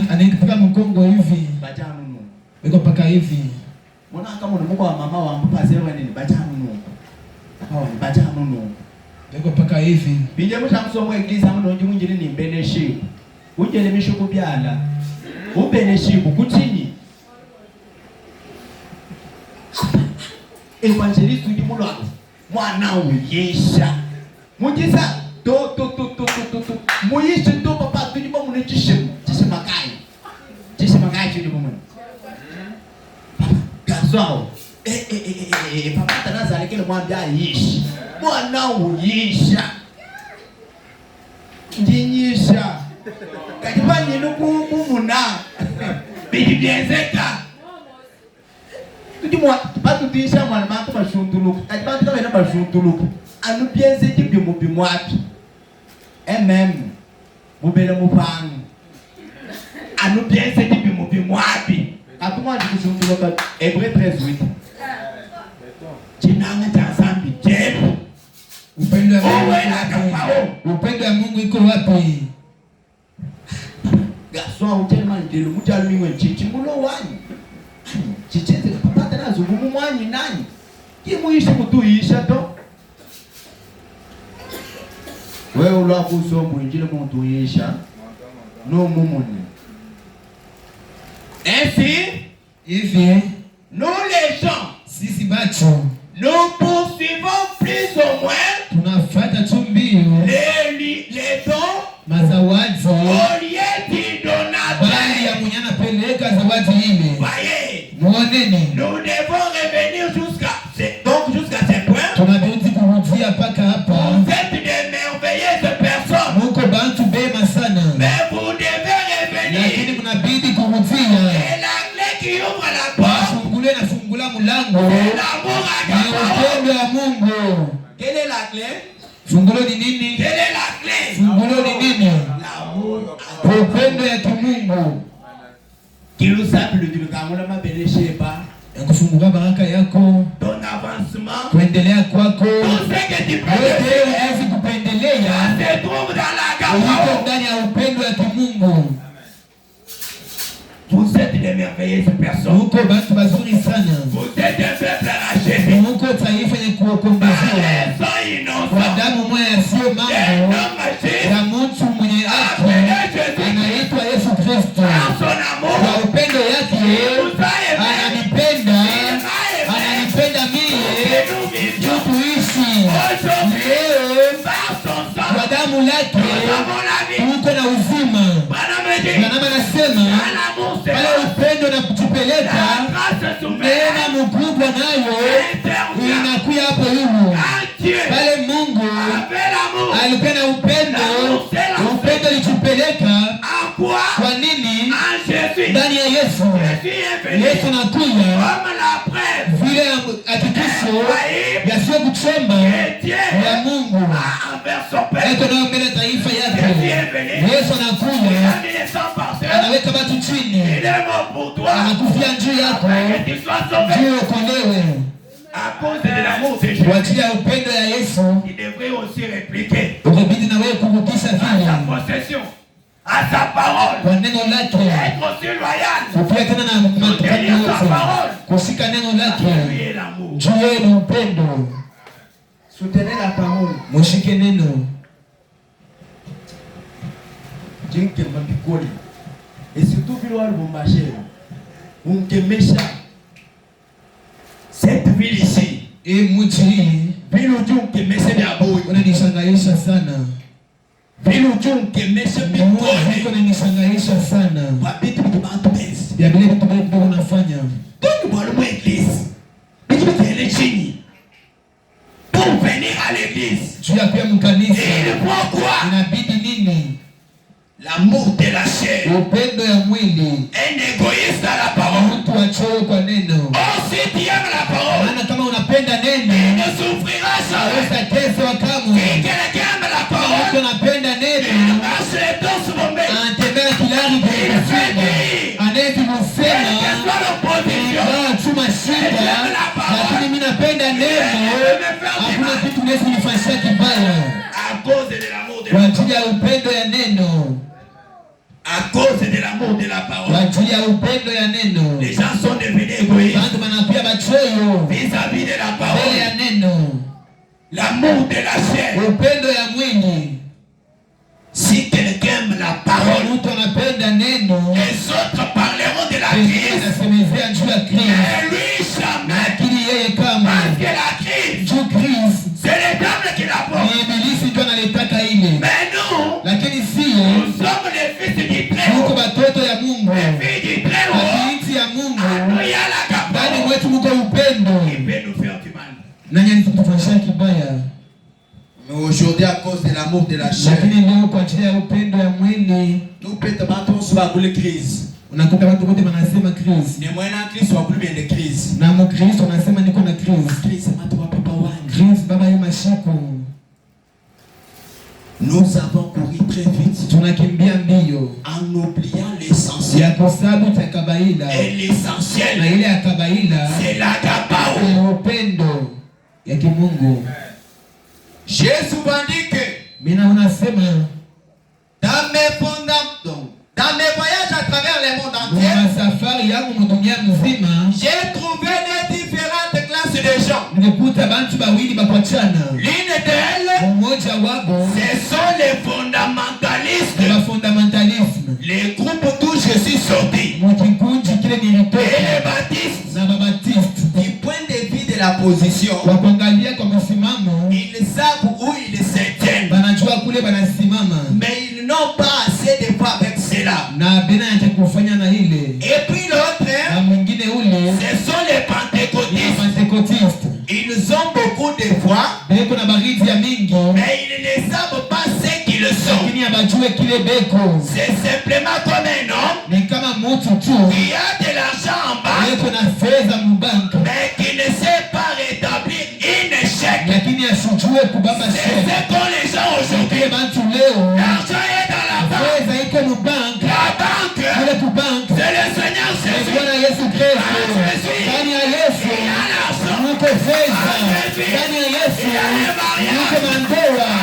[SPEAKER 1] Anaikifika mkongo hivi.
[SPEAKER 2] Bajanu no.
[SPEAKER 1] Weko paka hivi.
[SPEAKER 2] Mbona kama unamko wa mama wangu pasea wewe ni bajanu no. Hao ni bajanu no.
[SPEAKER 1] Weko paka hivi.
[SPEAKER 2] Bije mushamsomo eglise amuno nje munjiri ni beneship. Ujele mishuku byala. Ubeneship kutini. Evangeliste ndi mulwa. Mwana uyesha. Mujisa to. Muyisha to papa tuni ba munechishe. Chishe makai tuni ba mun. Gazo. Papa tanaza lekele mwambia yishi. Mwana uyisha. Ndinyisha. Kajibani nukumuna. Bidi bienzeka. Tudimwa batu tisha mwana matu bashuntuluku. Kajibani kama ina bashuntuluku. Anu bienzeki bimwapi. Mubele mupangu. Anu bienzeki bimwapi. Atuma ndikushuntuloka Hébreu 13:8. Chinanga cha zambi jebu.
[SPEAKER 1] Upendo wa Mungu iko wapi?
[SPEAKER 2] Gaswa utema ndelo mutalimiwe chichi mulo wani. Chicheze papa nazo gumumwanyi nani? Kimuishi kutuisha to. Wewe ulo kusombo injile kutuisha. No mumuni. Ainsi, nous les gens,
[SPEAKER 1] sisi bacho,
[SPEAKER 2] nous poursuivons plus ou moins
[SPEAKER 1] tunafuata tu mbio
[SPEAKER 2] les dons
[SPEAKER 1] mazawadi
[SPEAKER 2] au lieu du donateur.
[SPEAKER 1] Bali ya mwenye anapeleka zawadi ile.
[SPEAKER 2] Voyez,
[SPEAKER 1] muoneni,
[SPEAKER 2] nous devons revenir jusqu'à ce point.
[SPEAKER 1] Tunabidi kurudia paka hapa.
[SPEAKER 2] Vous êtes de merveilleuses personnes.
[SPEAKER 1] Muko bantu bema sana.
[SPEAKER 2] Mais vous devez revenir.
[SPEAKER 1] Lakini mnabidi kurudia.
[SPEAKER 2] Et la clé qui ouvre la porte.
[SPEAKER 1] Fungule na fungula mulango.
[SPEAKER 2] C'est l'amour à
[SPEAKER 1] Dieu. Ya Mungu.
[SPEAKER 2] Quelle est la clé?
[SPEAKER 1] Fungulo ni nini?
[SPEAKER 2] Quelle est la clé?
[SPEAKER 1] Fungulo ni nini?
[SPEAKER 2] L'amour.
[SPEAKER 1] Upendo ya kimungu.
[SPEAKER 2] Kilusabi lukamula mabele sheba.
[SPEAKER 1] Kufungua baraka yako.
[SPEAKER 2] Ton avancement.
[SPEAKER 1] Kuendelea kwako.
[SPEAKER 2] Tout ce que tu peux.
[SPEAKER 1] Wewe kupendelea.
[SPEAKER 2] Se trouve dans la gamme.
[SPEAKER 1] Uko ndani ya upendo ya kimungu.
[SPEAKER 2] Vous êtes des merveilleuses personnes.
[SPEAKER 1] Uko bantu bazuri sana.
[SPEAKER 2] Vous êtes un peuple racheté.
[SPEAKER 1] Uko taifa yenye kuokombolewa. Kwa damu moja yasiyo mambo. Ya mtu mwenye haki. Anaitwa Yesu Kristo. Kwa upendo yake ananipenda mie tuishi leo. Kwa damu lake uko na uzima. Bwana anasema pale upendo na kutupeleka neema mkubwa nayo inakuja hapo hivyo. Pale Mungu alipenda upendo litupeleka kwa nini? Ndani ndani ya Yesu. Yesu anakuja vile hakikisho yasiyo kuchomba ya Mungu eko nayo mbele taifa yake. Yesu anakuja anaweka watu chini, anakufia juu yako juu ukolewe. Kwa ajili ya upendo ya Yesu ukibidi na wewe kurudisha vile kwa neno lake, kupia tena na matukani yote, kushika neno lake. Juu yenu upendo, mushike neno.
[SPEAKER 2] Et surtout vile wale bombaje unkemesha cette ville ici
[SPEAKER 1] mji
[SPEAKER 2] vile unkemesha vya boy
[SPEAKER 1] unanishangaisha sana.
[SPEAKER 2] Vile unkemesha bikoni
[SPEAKER 1] unanishangaisha sana.
[SPEAKER 2] Wabitu bitu best
[SPEAKER 1] ya vile vitu bado unafanya
[SPEAKER 2] donc bwana mu église bitu bitele chini pour venir à l'église.
[SPEAKER 1] Tu as pia mkanisa
[SPEAKER 2] inabidi
[SPEAKER 1] nini?
[SPEAKER 2] L'amour de la chair,
[SPEAKER 1] upendo ya mwili,
[SPEAKER 2] un égoïste à la parole,
[SPEAKER 1] mtu achoyo kwa neno.
[SPEAKER 2] Si tu aimes la parole,
[SPEAKER 1] maana kama unapenda neno,
[SPEAKER 2] il ne souffrira jamais.
[SPEAKER 1] Utateswa kamwe.
[SPEAKER 2] Quelqu'un aime la parole,
[SPEAKER 1] mtu anapenda neno,
[SPEAKER 2] il marche les dos sur mon bête,
[SPEAKER 1] anatembea kilari kwa anayetusema chuma shida, lakini mimi napenda neno, hakuna kitu naweza kunifanyia kibaya kwa ajili ya upendo ya neno.
[SPEAKER 2] À cause de l'amour de la parole,
[SPEAKER 1] les
[SPEAKER 2] gens sont devenus égoïstes
[SPEAKER 1] vis-à-vis
[SPEAKER 2] de la parole. L'amour de la chair. Si quelqu'un aime la parole, les autres parleront de la crise. Mais lui jamais. Parce que la crise, c'est les diables qui la portent. Mais nous, nous sommes les fils du Très-Haut, les filles du Très-Haut. Il y a la capacité. Il peut nous faire du mal. Mais aujourd'hui, à cause de l'amour de la chair, nous peut-être sur la crise.
[SPEAKER 1] Unakuta watu wote wanasema crise.
[SPEAKER 2] Ni mwana Kristo wa kulibia ile crise.
[SPEAKER 1] Na Mkristo anasema niko na crise.
[SPEAKER 2] Crise matu wa papa wangu.
[SPEAKER 1] Crise baba ya mashiko.
[SPEAKER 2] Nous avons couru très vite.
[SPEAKER 1] Tunakimbia mbio.
[SPEAKER 2] En oubliant l'essentiel.
[SPEAKER 1] Ya kusabu cha kabaila.
[SPEAKER 2] Et l'essentiel.
[SPEAKER 1] Na ile ya kabaila.
[SPEAKER 2] C'est la kabao.
[SPEAKER 1] Ni upendo ya kimungu.
[SPEAKER 2] Yesu bandike.
[SPEAKER 1] Mina unasema
[SPEAKER 2] dans mes fondations. Dans mes voyages à travers le monde entier, j'ai trouvé des différentes classes de gens. L'une d'elles, ce sont les fondamentalistes. Les groupes d'où je suis sorti. Et les baptistes. Du point de vue de la position, ils savent où ils se tiennent. Mais ils n'ont pas assez de foi avec cela. Et puis l'autre, ce sont les pentecôtistes. Ils ont beaucoup de foi, mais ils ne savent pas ce qu'ils sont. C'est simplement comme un homme qui a de l'argent en banque, mais qui ne sait pas rétablir une échec. C'est ce qu'ont les gens aujourd'hui. L'argent est dans la banque. La banque, c'est le Seigneur Jésus. Il y a l'argent. Il y a les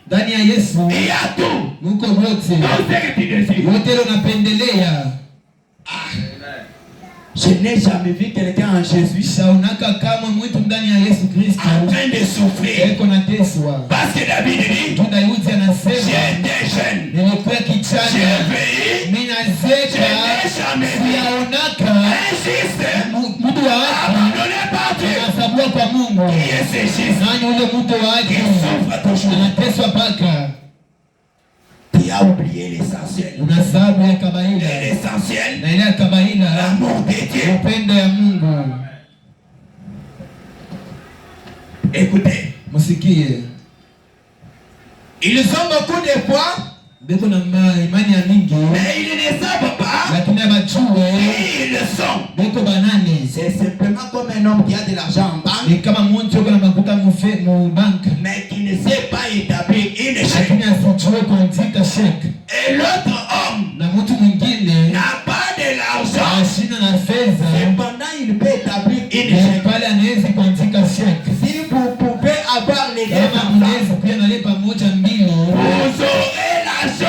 [SPEAKER 1] ndani ya Yesu muko wote unapendelea.
[SPEAKER 2] Je n'ai jamais vu quelqu'un en Jésus
[SPEAKER 1] en train
[SPEAKER 2] de souffrir.
[SPEAKER 1] Parce que David dit, j'étais jeune, j'ai vieilli, je n'ai jamais vu un juste abandonné par Dieu. Qui est ce juste qui souffre toujours?
[SPEAKER 2] a oublié l'essentiel.
[SPEAKER 1] L'essentiel,
[SPEAKER 2] l'amour de Dieu. Écoutez, ils ont beaucoup de foi, mais ils ne savent pas qui ils sont. C'est simplement comme un homme qui a de l'argent en banque, mais qui ne sait pas établir une chèque. Et l'autre homme n'a pas de l'argent, cependant il peut établir une chèque. Si vous pouvez avoir les deux ensemble, vous aurez la chose.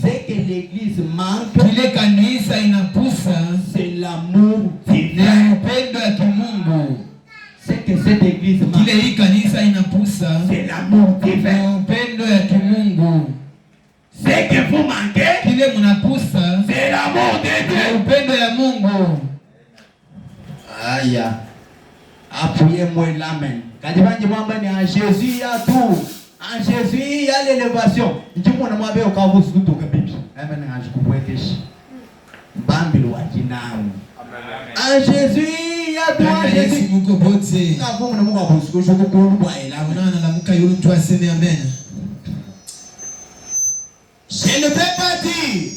[SPEAKER 2] C'est que l'église manque, c'est l'amour divin. C'est que cette église manque, c'est l'amour divin. C'est que vous manquez, c'est l'amour de Dieu. Aïe, appuyez-moi l'amen. Quand je dis en Jésus, il y a tout. En Jésus, il y a l'élévation. Je dis, moi, je vais au cas où je suis tout Bible. En Jésus, il y a tout. En Jésus. Je ne vais pas dire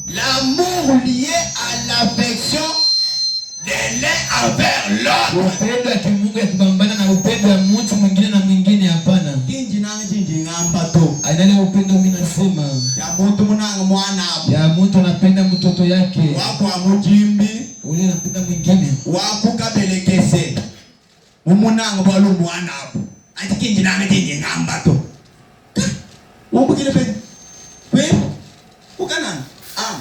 [SPEAKER 2] l'amour lié à l'affection de l'un envers l'autre. Ya mtu anapenda mtoto yake, wako amujimbi, ule anapenda mwingine, wako kabelekese umunanga bwalu mwana hapo ati kinji nanga kinji ngamba to ubukile pe ukana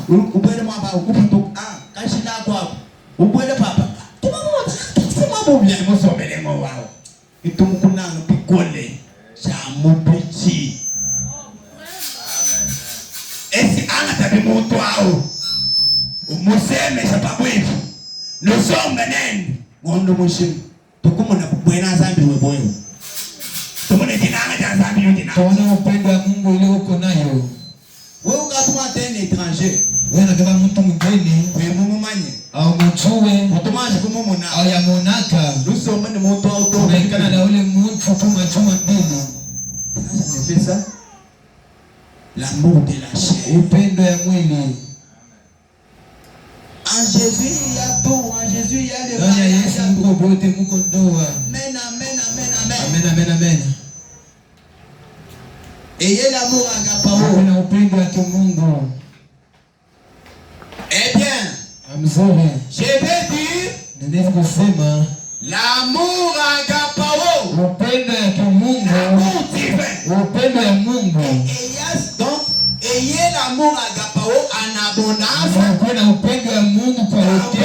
[SPEAKER 2] ubwele mwaba ukuputo kashida kwako ubwele papa tumamota sema bobya musomele mo wao itumukunanga pikole cha mubichi esi anatabi muntu wao umuseme sababu hivi nosombe nene ngondo mushimu tukumuna kubwena zambi weboyo tumune dinanga ja zambi yudina tuna upendo wa Mungu ile uko nayo wewe ukatuma tena étranger wewe na kama mtu mgeni wewe mumanye au mchue utumaje kumumuna au ya monaka lusombe ni mtu auto unaikana na ule mtu tuma chuma mbili sasa nifesa l'amour de la chair, upendo ya mwili. En Jésus il y a tout, en Jésus il y a le mariage. Ndani ya Yesu mko bote mko ndoa. Amen, amen, amen, amen. Amen, amen, amen. Ayez l'amour agapao, na upendo wa Mungu. Eh bien, amzuri. Je vais dire, ndio kusema l'amour agapao, upendo ya Mungu. L'amour divin, upendo ya Mungu. Ayez l'amour agapao en abondance. Kuna upendo wa Mungu kwa wote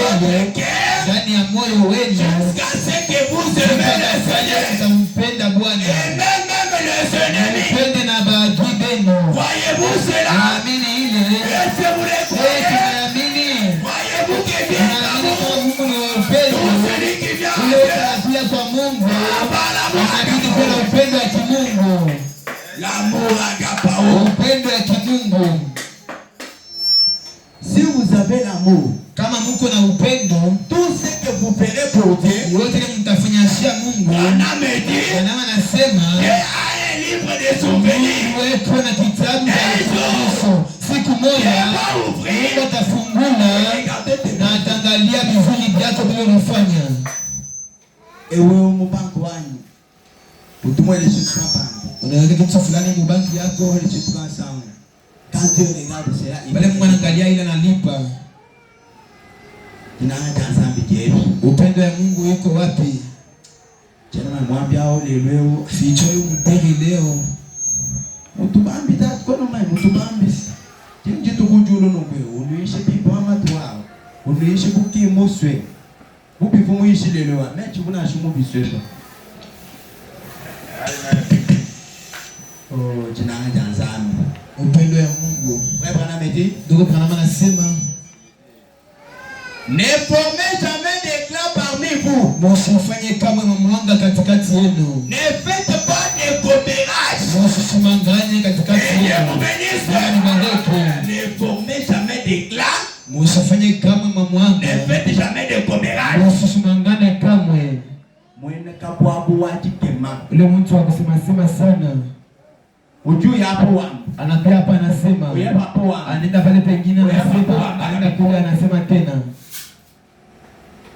[SPEAKER 2] ndani ya moyo wenu. Jusqu'à ce que vous aimez le Seigneur. Mtampenda Bwana. Et même les ennemis. Mpende na maadui wenu. Voyez-vous cela? Naamini ile. Est-ce que vous le croyez? Naamini. Voyez-vous que Dieu est l'amour. Mungu ni upendo. Celui qui vient kwa Mungu. Inabidi kuwa na upendo wa kimungu. L'amour agapao, upendo ya kimungu. Si vous avez l'amour, kama mko na upendo, tout ce que vous ferez pour Dieu, yote mtafanyia Mungu. Anama nasema, un livre de souvenirs. Wewe kuna kitabu cha ukumbusho. Siku moja Mungu atafungua na atangalia vizuri vyako vilivyofanya. Ewe mbango wangu. Utumwele sisi hapa. Unaweka kitu fulani mu banki yako ile kitu kama sawa. Kanti ile ngado sera. Bale Mungu anaangalia ile analipa. Inaanza zambi jebi. Upendo ya Mungu yuko wapi? Jana mwambia au leo ficho mperi leo. Mutubambi tatu kono mai mutubambi. Kinji tukujulo no mwe. Unuishi bipo ama tuwao. Unuishi kuki moswe. Bupi fumuishi lelo. Mechi buna shumu bisweso. Oh, jina janzani. Upendo ya Mungu. Wewe bwana meti? Ndugu Branham anasema, ne formez jamais d'éclat parmi vous. Msifanye kama mwanga katikati yenu. Ne faites
[SPEAKER 1] Ule mtu wa kusema sana.
[SPEAKER 2] Ujui hapo wangu.
[SPEAKER 1] Anakaa hapa anasema. Anaenda pale pengine anasema. Anaenda kule anasema tena.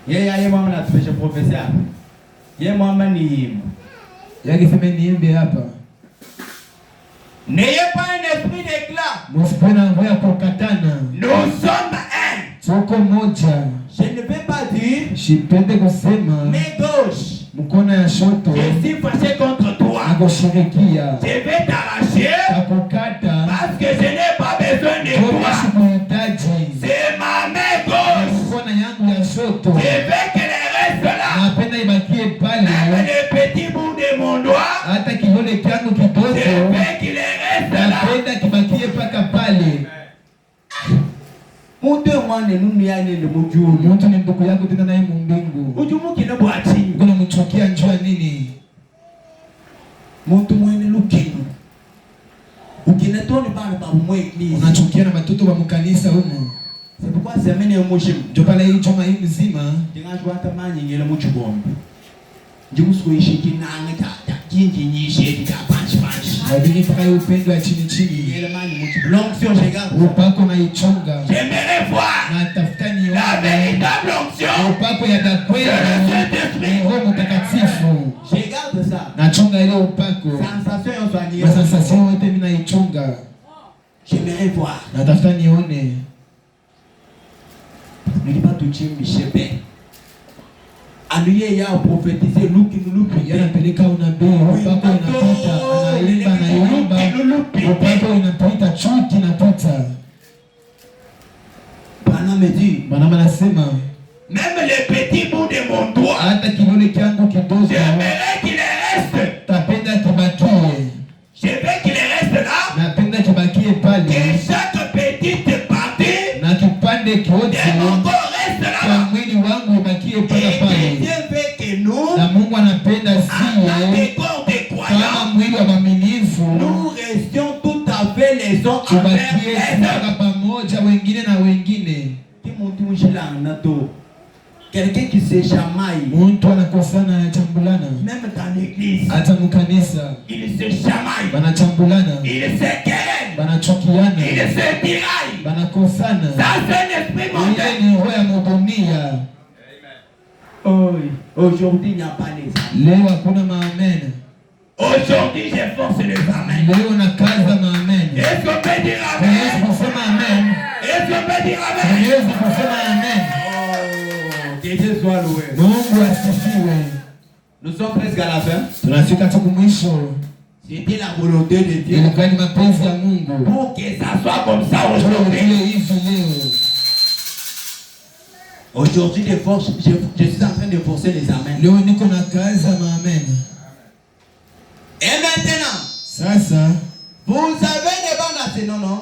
[SPEAKER 2] Yeye mama na tupesha professeur. Yeye mama ni yimbo.
[SPEAKER 1] Yeye sema niimbe hapa.
[SPEAKER 2] N'ayez pas un esprit d'éclat.
[SPEAKER 1] Msipende nguvu ya kukatana.
[SPEAKER 2] Nous sommes un.
[SPEAKER 1] Tuko moja.
[SPEAKER 2] Je ne vais pas dire.
[SPEAKER 1] Sipende kusema.
[SPEAKER 2] Mais gauche.
[SPEAKER 1] Mkono ya shoto.
[SPEAKER 2] Je suis fâché contre toi.
[SPEAKER 1] Nakushirikia.
[SPEAKER 2] Je vais t'arracher.
[SPEAKER 1] Takukata.
[SPEAKER 2] Parce que je n'ai pas besoin de toi. C'est ma main gauche.
[SPEAKER 1] Mkono yangu ya shoto.
[SPEAKER 2] Je veux qu'elle reste là.
[SPEAKER 1] Napenda ibakie pale.
[SPEAKER 2] Même le petit bout de mon doigt.
[SPEAKER 1] Hata kidole changu kidogo.
[SPEAKER 2] Je veux qu'il reste là.
[SPEAKER 1] Napenda kibakie paka pale. Mtu ni ndugu yako tena naye mbingu. Kuna mchukia njua nini?
[SPEAKER 2] Mtu mwene lukinu. Ukinatoni bana babu mwe eglise.
[SPEAKER 1] Unachukia na watoto wa mkanisa huko.
[SPEAKER 2] C'est pourquoi semaine ya mwishimu.
[SPEAKER 1] Ndio pale hii juma hii mzima.
[SPEAKER 2] Ndingajua hata manyi ngele mchugombe. Ndimusko ishiki nanga tata. Kingi nyisheti ta punch.
[SPEAKER 1] Wadini paka upendo wa chini.
[SPEAKER 2] Ngele manyi mchugombe. L'onction je garde.
[SPEAKER 1] Upako na ichonga.
[SPEAKER 2] J'aimerais voir.
[SPEAKER 1] Na tafuta ni
[SPEAKER 2] la véritable onction.
[SPEAKER 1] Upako ya dakweli. Roho Mtakatifu.
[SPEAKER 2] Je garde ça.
[SPEAKER 1] Na chonga ile upako.
[SPEAKER 2] Sensation yo swani.
[SPEAKER 1] Na sensation yote mimi naichonga.
[SPEAKER 2] J'aimerais voir.
[SPEAKER 1] Na tafuta nione.
[SPEAKER 2] Nilipatuchimbi shebe. Anuye ya prophétiser luki.
[SPEAKER 1] Yanapeleka unabii, upako inapita, anaimba, upako inapita, chuki inapita. Bwana anasema,
[SPEAKER 2] même le petit bout de mon doigt,
[SPEAKER 1] hata kidole changu kidogo,
[SPEAKER 2] j'aimerais qu'il reste.
[SPEAKER 1] Tapenda kibakie.
[SPEAKER 2] Je veux qu'il reste là.
[SPEAKER 1] Napenda kibakie pale.
[SPEAKER 2] Et chaque petite partie
[SPEAKER 1] na kipande kiote
[SPEAKER 2] de mon corps reste là.
[SPEAKER 1] Kwa mwili wangu ibakie pale.
[SPEAKER 2] Dieu veut que nous,
[SPEAKER 1] na Mungu anapenda
[SPEAKER 2] kama
[SPEAKER 1] mwili wa maminifu,
[SPEAKER 2] nous restions tout à fait les uns
[SPEAKER 1] tubakie pamoja wengine na wengine.
[SPEAKER 2] Quelqu'un qui se chamaille,
[SPEAKER 1] mtu anakosana na chambulana,
[SPEAKER 2] même dans l'église,
[SPEAKER 1] hata mkanisa,
[SPEAKER 2] il se chamaille,
[SPEAKER 1] banachambulana,
[SPEAKER 2] il se querelle,
[SPEAKER 1] banachukiana,
[SPEAKER 2] il se tiraille,
[SPEAKER 1] banakosana.
[SPEAKER 2] Ça c'est un esprit mondain.
[SPEAKER 1] Ni roho ya dunia.
[SPEAKER 2] Aujourd'hui il n'y a pas les amen.
[SPEAKER 1] Leo hakuna maamen.
[SPEAKER 2] Aujourd'hui j'efforce les amen.
[SPEAKER 1] Leo nakaza maamen.
[SPEAKER 2] Est-ce qu'on peut dire amen?
[SPEAKER 1] Est-ce qu'on peut dire amen?
[SPEAKER 2] Est-ce qu'on peut dire amen?
[SPEAKER 1] Est-ce qu'on peut dire amen?
[SPEAKER 2] Que Dieu soit loué.
[SPEAKER 1] Mungu asifiwe.
[SPEAKER 2] Nous sommes presque à la fin.
[SPEAKER 1] Tunafika tu mwisho.
[SPEAKER 2] C'était la volonté de Dieu.
[SPEAKER 1] Ilikuwa ni mapenzi ya Mungu.
[SPEAKER 2] Pour que ça soit comme ça aujourd'hui. Aujourd'hui, je suis en train de forcer les amens.
[SPEAKER 1] Leo niko na kaza maamen.
[SPEAKER 2] Et maintenant,
[SPEAKER 1] sasa,
[SPEAKER 2] vous avez des bandes à non?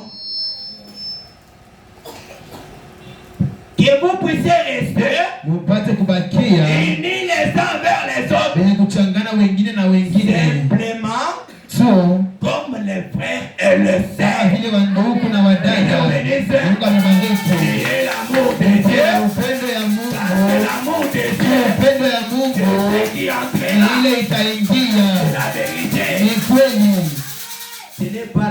[SPEAKER 2] Que vous puissiez rester
[SPEAKER 1] mupate kubakia
[SPEAKER 2] unis les uns vers les autres,
[SPEAKER 1] benye kuchangana wengine na wengine,
[SPEAKER 2] simplement
[SPEAKER 1] so
[SPEAKER 2] comme les frères et les sœurs,
[SPEAKER 1] vile wandugu na wadada. Mungu amebariki
[SPEAKER 2] l'amour de Dieu,
[SPEAKER 1] upendo ya Mungu,
[SPEAKER 2] l'amour de Dieu,
[SPEAKER 1] upendo ya Mungu ile itaingia
[SPEAKER 2] la vérité.
[SPEAKER 1] Ni kweli.
[SPEAKER 2] Ce n'est pas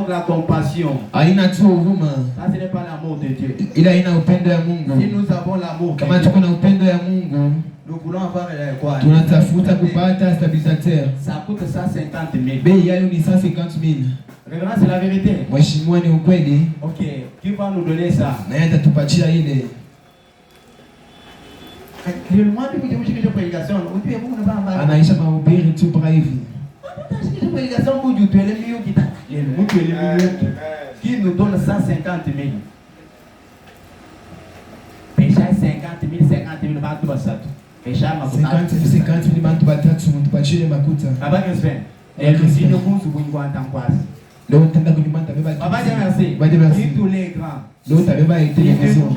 [SPEAKER 2] la compassion.
[SPEAKER 1] Haina tu huruma.
[SPEAKER 2] Ça ce n'est pas l'amour de Dieu.
[SPEAKER 1] Ila haina upendo ya Mungu.
[SPEAKER 2] Si nous avons l'amour,
[SPEAKER 1] kama tuko na upendo ya Mungu,
[SPEAKER 2] nous voulons avoir quoi?
[SPEAKER 1] Tunatafuta kupata stabilisateur.
[SPEAKER 2] Ça coûte 150 000.
[SPEAKER 1] Bei yayo ni 150 000.
[SPEAKER 2] Révérend, c'est la vérité.
[SPEAKER 1] Mheshimiwa, ni ukweli.
[SPEAKER 2] OK, qui va nous donner ça?
[SPEAKER 1] Na yeye atatupatia ile. Anaisha mahubiri tu hivi.
[SPEAKER 2] Qui nous donne 150 000. Pécha 50 000, 50 000 bantu basatu. Pécha
[SPEAKER 1] 50 000 bantu batatu mtupachie makuta.
[SPEAKER 2] Baba Crispin. Et le signe kuhusu kuingwa ntamkwasi.
[SPEAKER 1] Leo utaenda kunyumba tabeba.
[SPEAKER 2] Baba merci.
[SPEAKER 1] Baba merci.
[SPEAKER 2] Tous les grands.
[SPEAKER 1] Leo tabeba television.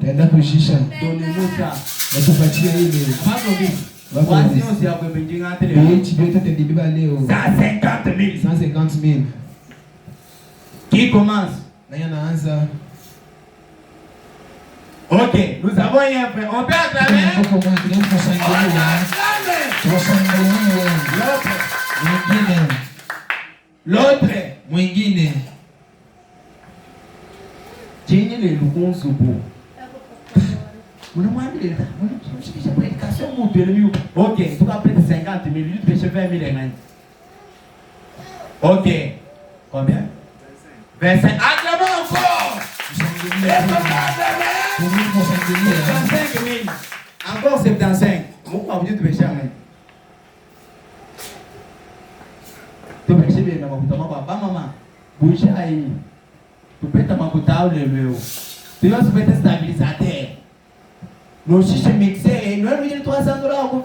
[SPEAKER 1] Taenda kushisha.
[SPEAKER 2] Donnez-nous ça.
[SPEAKER 1] Natupatia ile.
[SPEAKER 2] Baba voici on s'est appelé benjinga tele.
[SPEAKER 1] Hichi biote tendibeba leo.
[SPEAKER 2] 150 000.
[SPEAKER 1] 150 000.
[SPEAKER 2] Qui commence?
[SPEAKER 1] Nani anaanza?
[SPEAKER 2] Ok, nous avons un frère. On peut acclamer. L'autre.
[SPEAKER 1] Mwingine.
[SPEAKER 2] Jini le lukunzu bo. Ok, tu vas prendre 50 000, tu peux 20 000 et ok. Combien? 25. Acclamons encore. 75 000. Encore 75. Pourquoi vous dites que tu peux tu peux chercher bien maman. Bouche aïe. Tu peux t'amakuta le leo. Tu vas se faire stabilisateur. Nous chiches mixer et nous avons $300 au coup.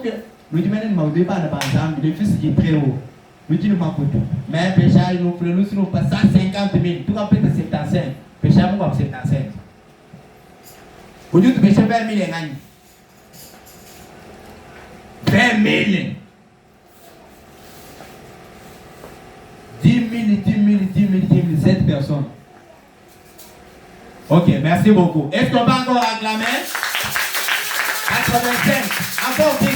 [SPEAKER 2] Nous disons même que nous pas par exemple le fils qui est très haut. Nous disons makuta. Mais péchage nous fait nous nous pas 150 000. Tu vas payer 75. Péchage nous va 75. Vous dites que tu peux 20 000 et 20 000. 10 000, 7 personnes. Ok, merci beaucoup. Est-ce qu'on va encore acclamer? 85, encore 10.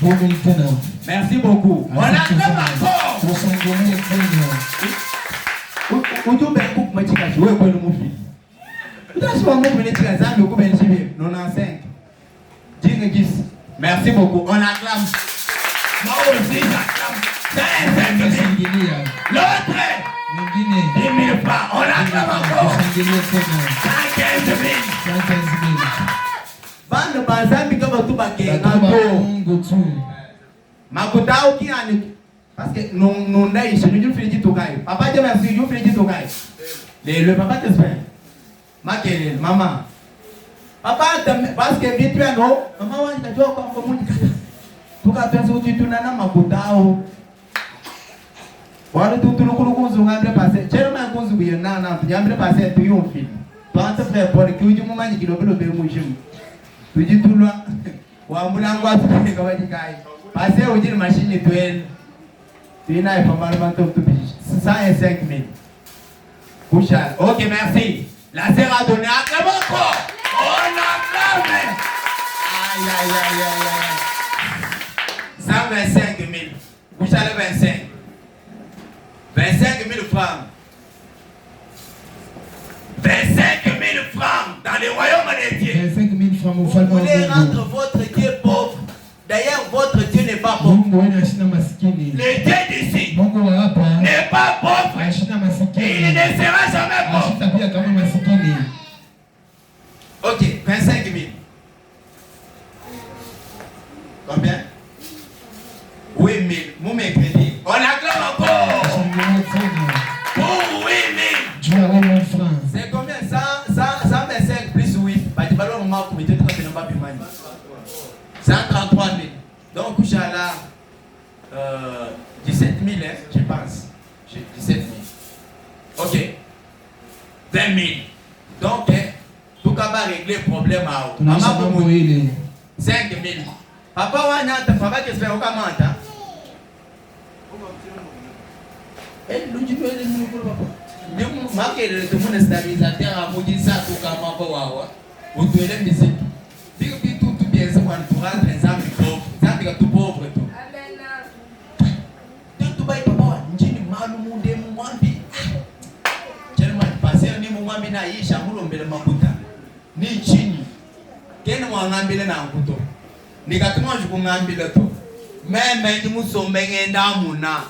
[SPEAKER 1] Bon maintenant.
[SPEAKER 2] Merci beaucoup. On acclame encore. Où tu peux couper ma chica? Je vais prendre mon fils. Tu as souvent mon petit gazan, le coup de 95. 10. Merci beaucoup. On acclame. Moi aussi, j'acclame. L'autre, 10 000 francs, on acclame encore. 115 000. Bande bazambi kama tu bakenga to. Makuta uki ani. Parce que non ndai chez nous fini tokai. Papa dit merci, you fini tokai. Le papa t'espère. Makele maman. Papa parce que vite non, maman wani kajua kwa mungu. Tuka pensa ukitunana makuta au. Wale tu kunzu ngamble passer. Chero ma kunzu biyana na ngamble passer tu yon film. Toi te frère pour que tu mumanyi kilobelo be mushimu. Tu dis tout là. Wa mulangwa tu ka wadi kai. Passer ujini machine twel. Tu n'as pas mal de temps tu 105 000. Couchal. OK, merci. La sœur a donné acclame encore. On acclame. Aïe. 125 000. Couchal 25. 25 000 francs. 25 000 francs dans le royaume des dieux.
[SPEAKER 1] 25 000 francs.
[SPEAKER 2] Vous voulez rendre votre Dieu pauvre. D'ailleurs, votre Dieu n'est pas pauvre. Le Dieu d'ici n'est pas pauvre. Et il ne sera jamais pauvre. Ok, 25 000. Combien? 8 000. Vous m'écrivez. On acclame encore. Pour 8 000. C'est combien? 125 plus 8. 133 000. Donc, Inch'Allah, 17 000, hein, je pense. 17 000. Ok. 20 000. Donc, tout cas, va régler le problème à vous. Maman, 5 000. Papa, papa, qu'est-ce que tu fais au Kamanta? Marquez le monde stabilisateur à Moudissa, tout comme un peu wawa. Vous devez la musique. Dis tout bien, c'est pour rendre les âmes pauvres. Les âmes tout pauvres. Tout bas, papa, n'jini malu munde mwambi. Tellement passé ni mwambi na isha mulombele makuta. Ni chini. Kene mwangambile na nkuto. Nikatuma njukungambile to. Meme ndi musombe ngenda muna.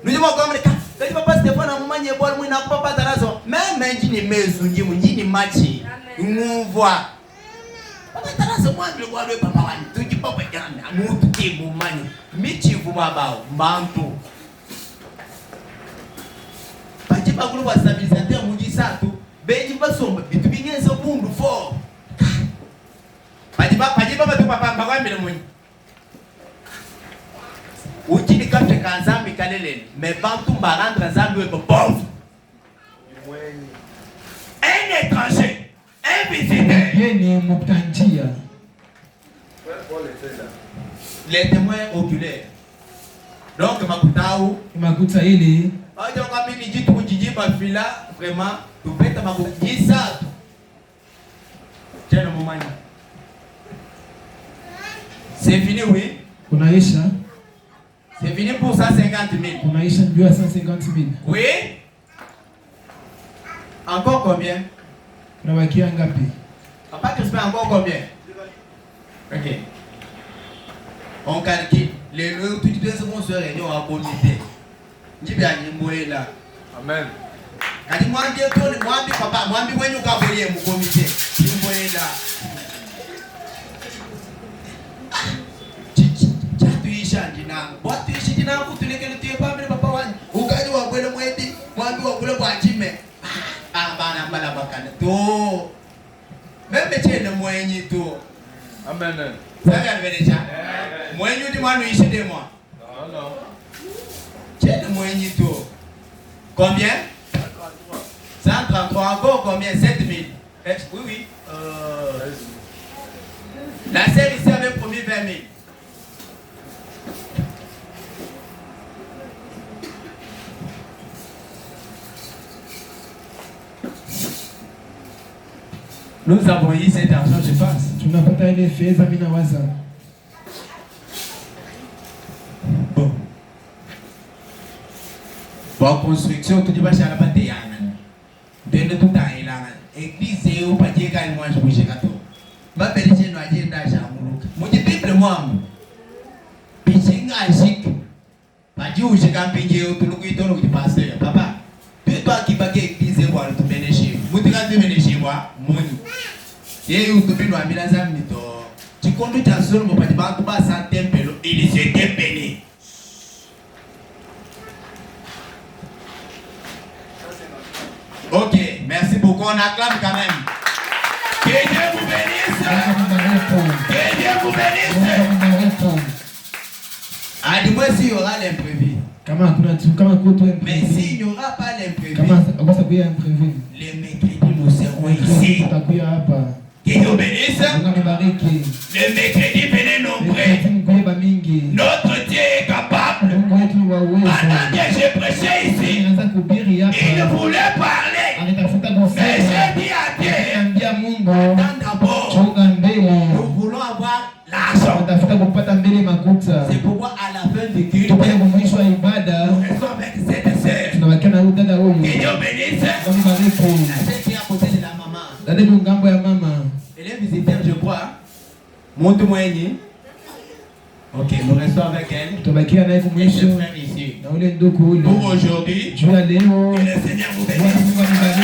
[SPEAKER 2] Nujuma kwa mreka. Kati papa Stefano mumanye bol mwina papa tarazo. Meme njini mezu njini machi. Nguvwa. Papa tarazo mwambile kwa lwe papa wani. Tuji papa jami. Amutu ke mumanye. Michi vumabao. Mbantu. Pajipa kulu wa stabilisateur Moudissa tu. Beji basomba. Bitu bingenzo bundu fo. Pajipa batu papa mbawambile mwenye. Uchini kafte kanzambi kalele. Mais bantu mbarandra zambi weko pauvre. Un étranger. Un visiteur. Les témoins oculaires. Donc makutao.
[SPEAKER 1] Makuta ili.
[SPEAKER 2] Aja kwa mimi jitu kujiji bafila. Vraiment. Tupeta makujisa. Tiens le moment. C'est fini, oui.
[SPEAKER 1] Kunaisha.
[SPEAKER 2] C'est fini pour 150 000.
[SPEAKER 1] Kunaisha ndio 150 000.
[SPEAKER 2] Oui. Encore combien?
[SPEAKER 1] Unabakia ngapi?
[SPEAKER 2] Papa Crispin, encore combien? Ok. On calcule. Les toutes les secondes se réunissent en comité. Ni bien ni là.
[SPEAKER 3] Amen.
[SPEAKER 2] Kadi mwambie toni, mwambie papa, mwambie wenyu kaboye mu comité. Ni là. Chatuisha ndina. Watu ishi ndina kutuleke lutie pamele papa wani. Ukaji wa kwele mwedi, mwambie wa kule kwa jime. Bana bala bakana. To. Meme chene mwenyi to.
[SPEAKER 3] Amen.
[SPEAKER 2] Ça vient de déjà. Moi, nous dis-moi, nous ici de moi.
[SPEAKER 3] Non, non.
[SPEAKER 2] Tiens, moi, nous tout. Combien? 133. Encore combien? 7 000. Oui, oui. La sœur ici avait promis 20 000. Nous avons eu cet argent, je pense.
[SPEAKER 1] Tunapata ile fedha mimi nawaza.
[SPEAKER 2] Bon. Pour construction, tout va chala bateyana. Dende tout tailana. Église au padier quand moi je bouge kato. Ba belije no agenda jamuluka. Muji Bible mwamu. Pichinga ajik. Baji uje kampinje utuluku itolo kuti pasteur. Papa. Toi qui va église voir tout bénéfice. Mutika te bénéfice moi, moni. Yeye utupinwa milaza mito. Chikondo cha solo mpati bantu ba sa tempelo ili se tempele. Ok, merci beaucoup. On acclame quand même. Que Dieu vous bénisse. Que Dieu vous bénisse. Dis-moi s'il y aura l'imprévu. Mais s'il n'y aura pas l'imprévu, les mercredis nous serons ici. Que Dieu bénisse. Le mercredi, venez nombreux. Notre Dieu est capable. Pendant que j'ai prêché ici, il voulait parler. Mais j'ai dit à Dieu, d'abord, nous voulons avoir l'argent. C'est pourquoi à la fin du culte, nous restons avec cette sœur. Que Dieu bénisse. La sœur qui est à côté de la maman. Elle est visitée, je crois. Montre-moi une. Ok, nous restons avec elle. Et ce frère ici. Pour aujourd'hui, que le Seigneur vous bénisse.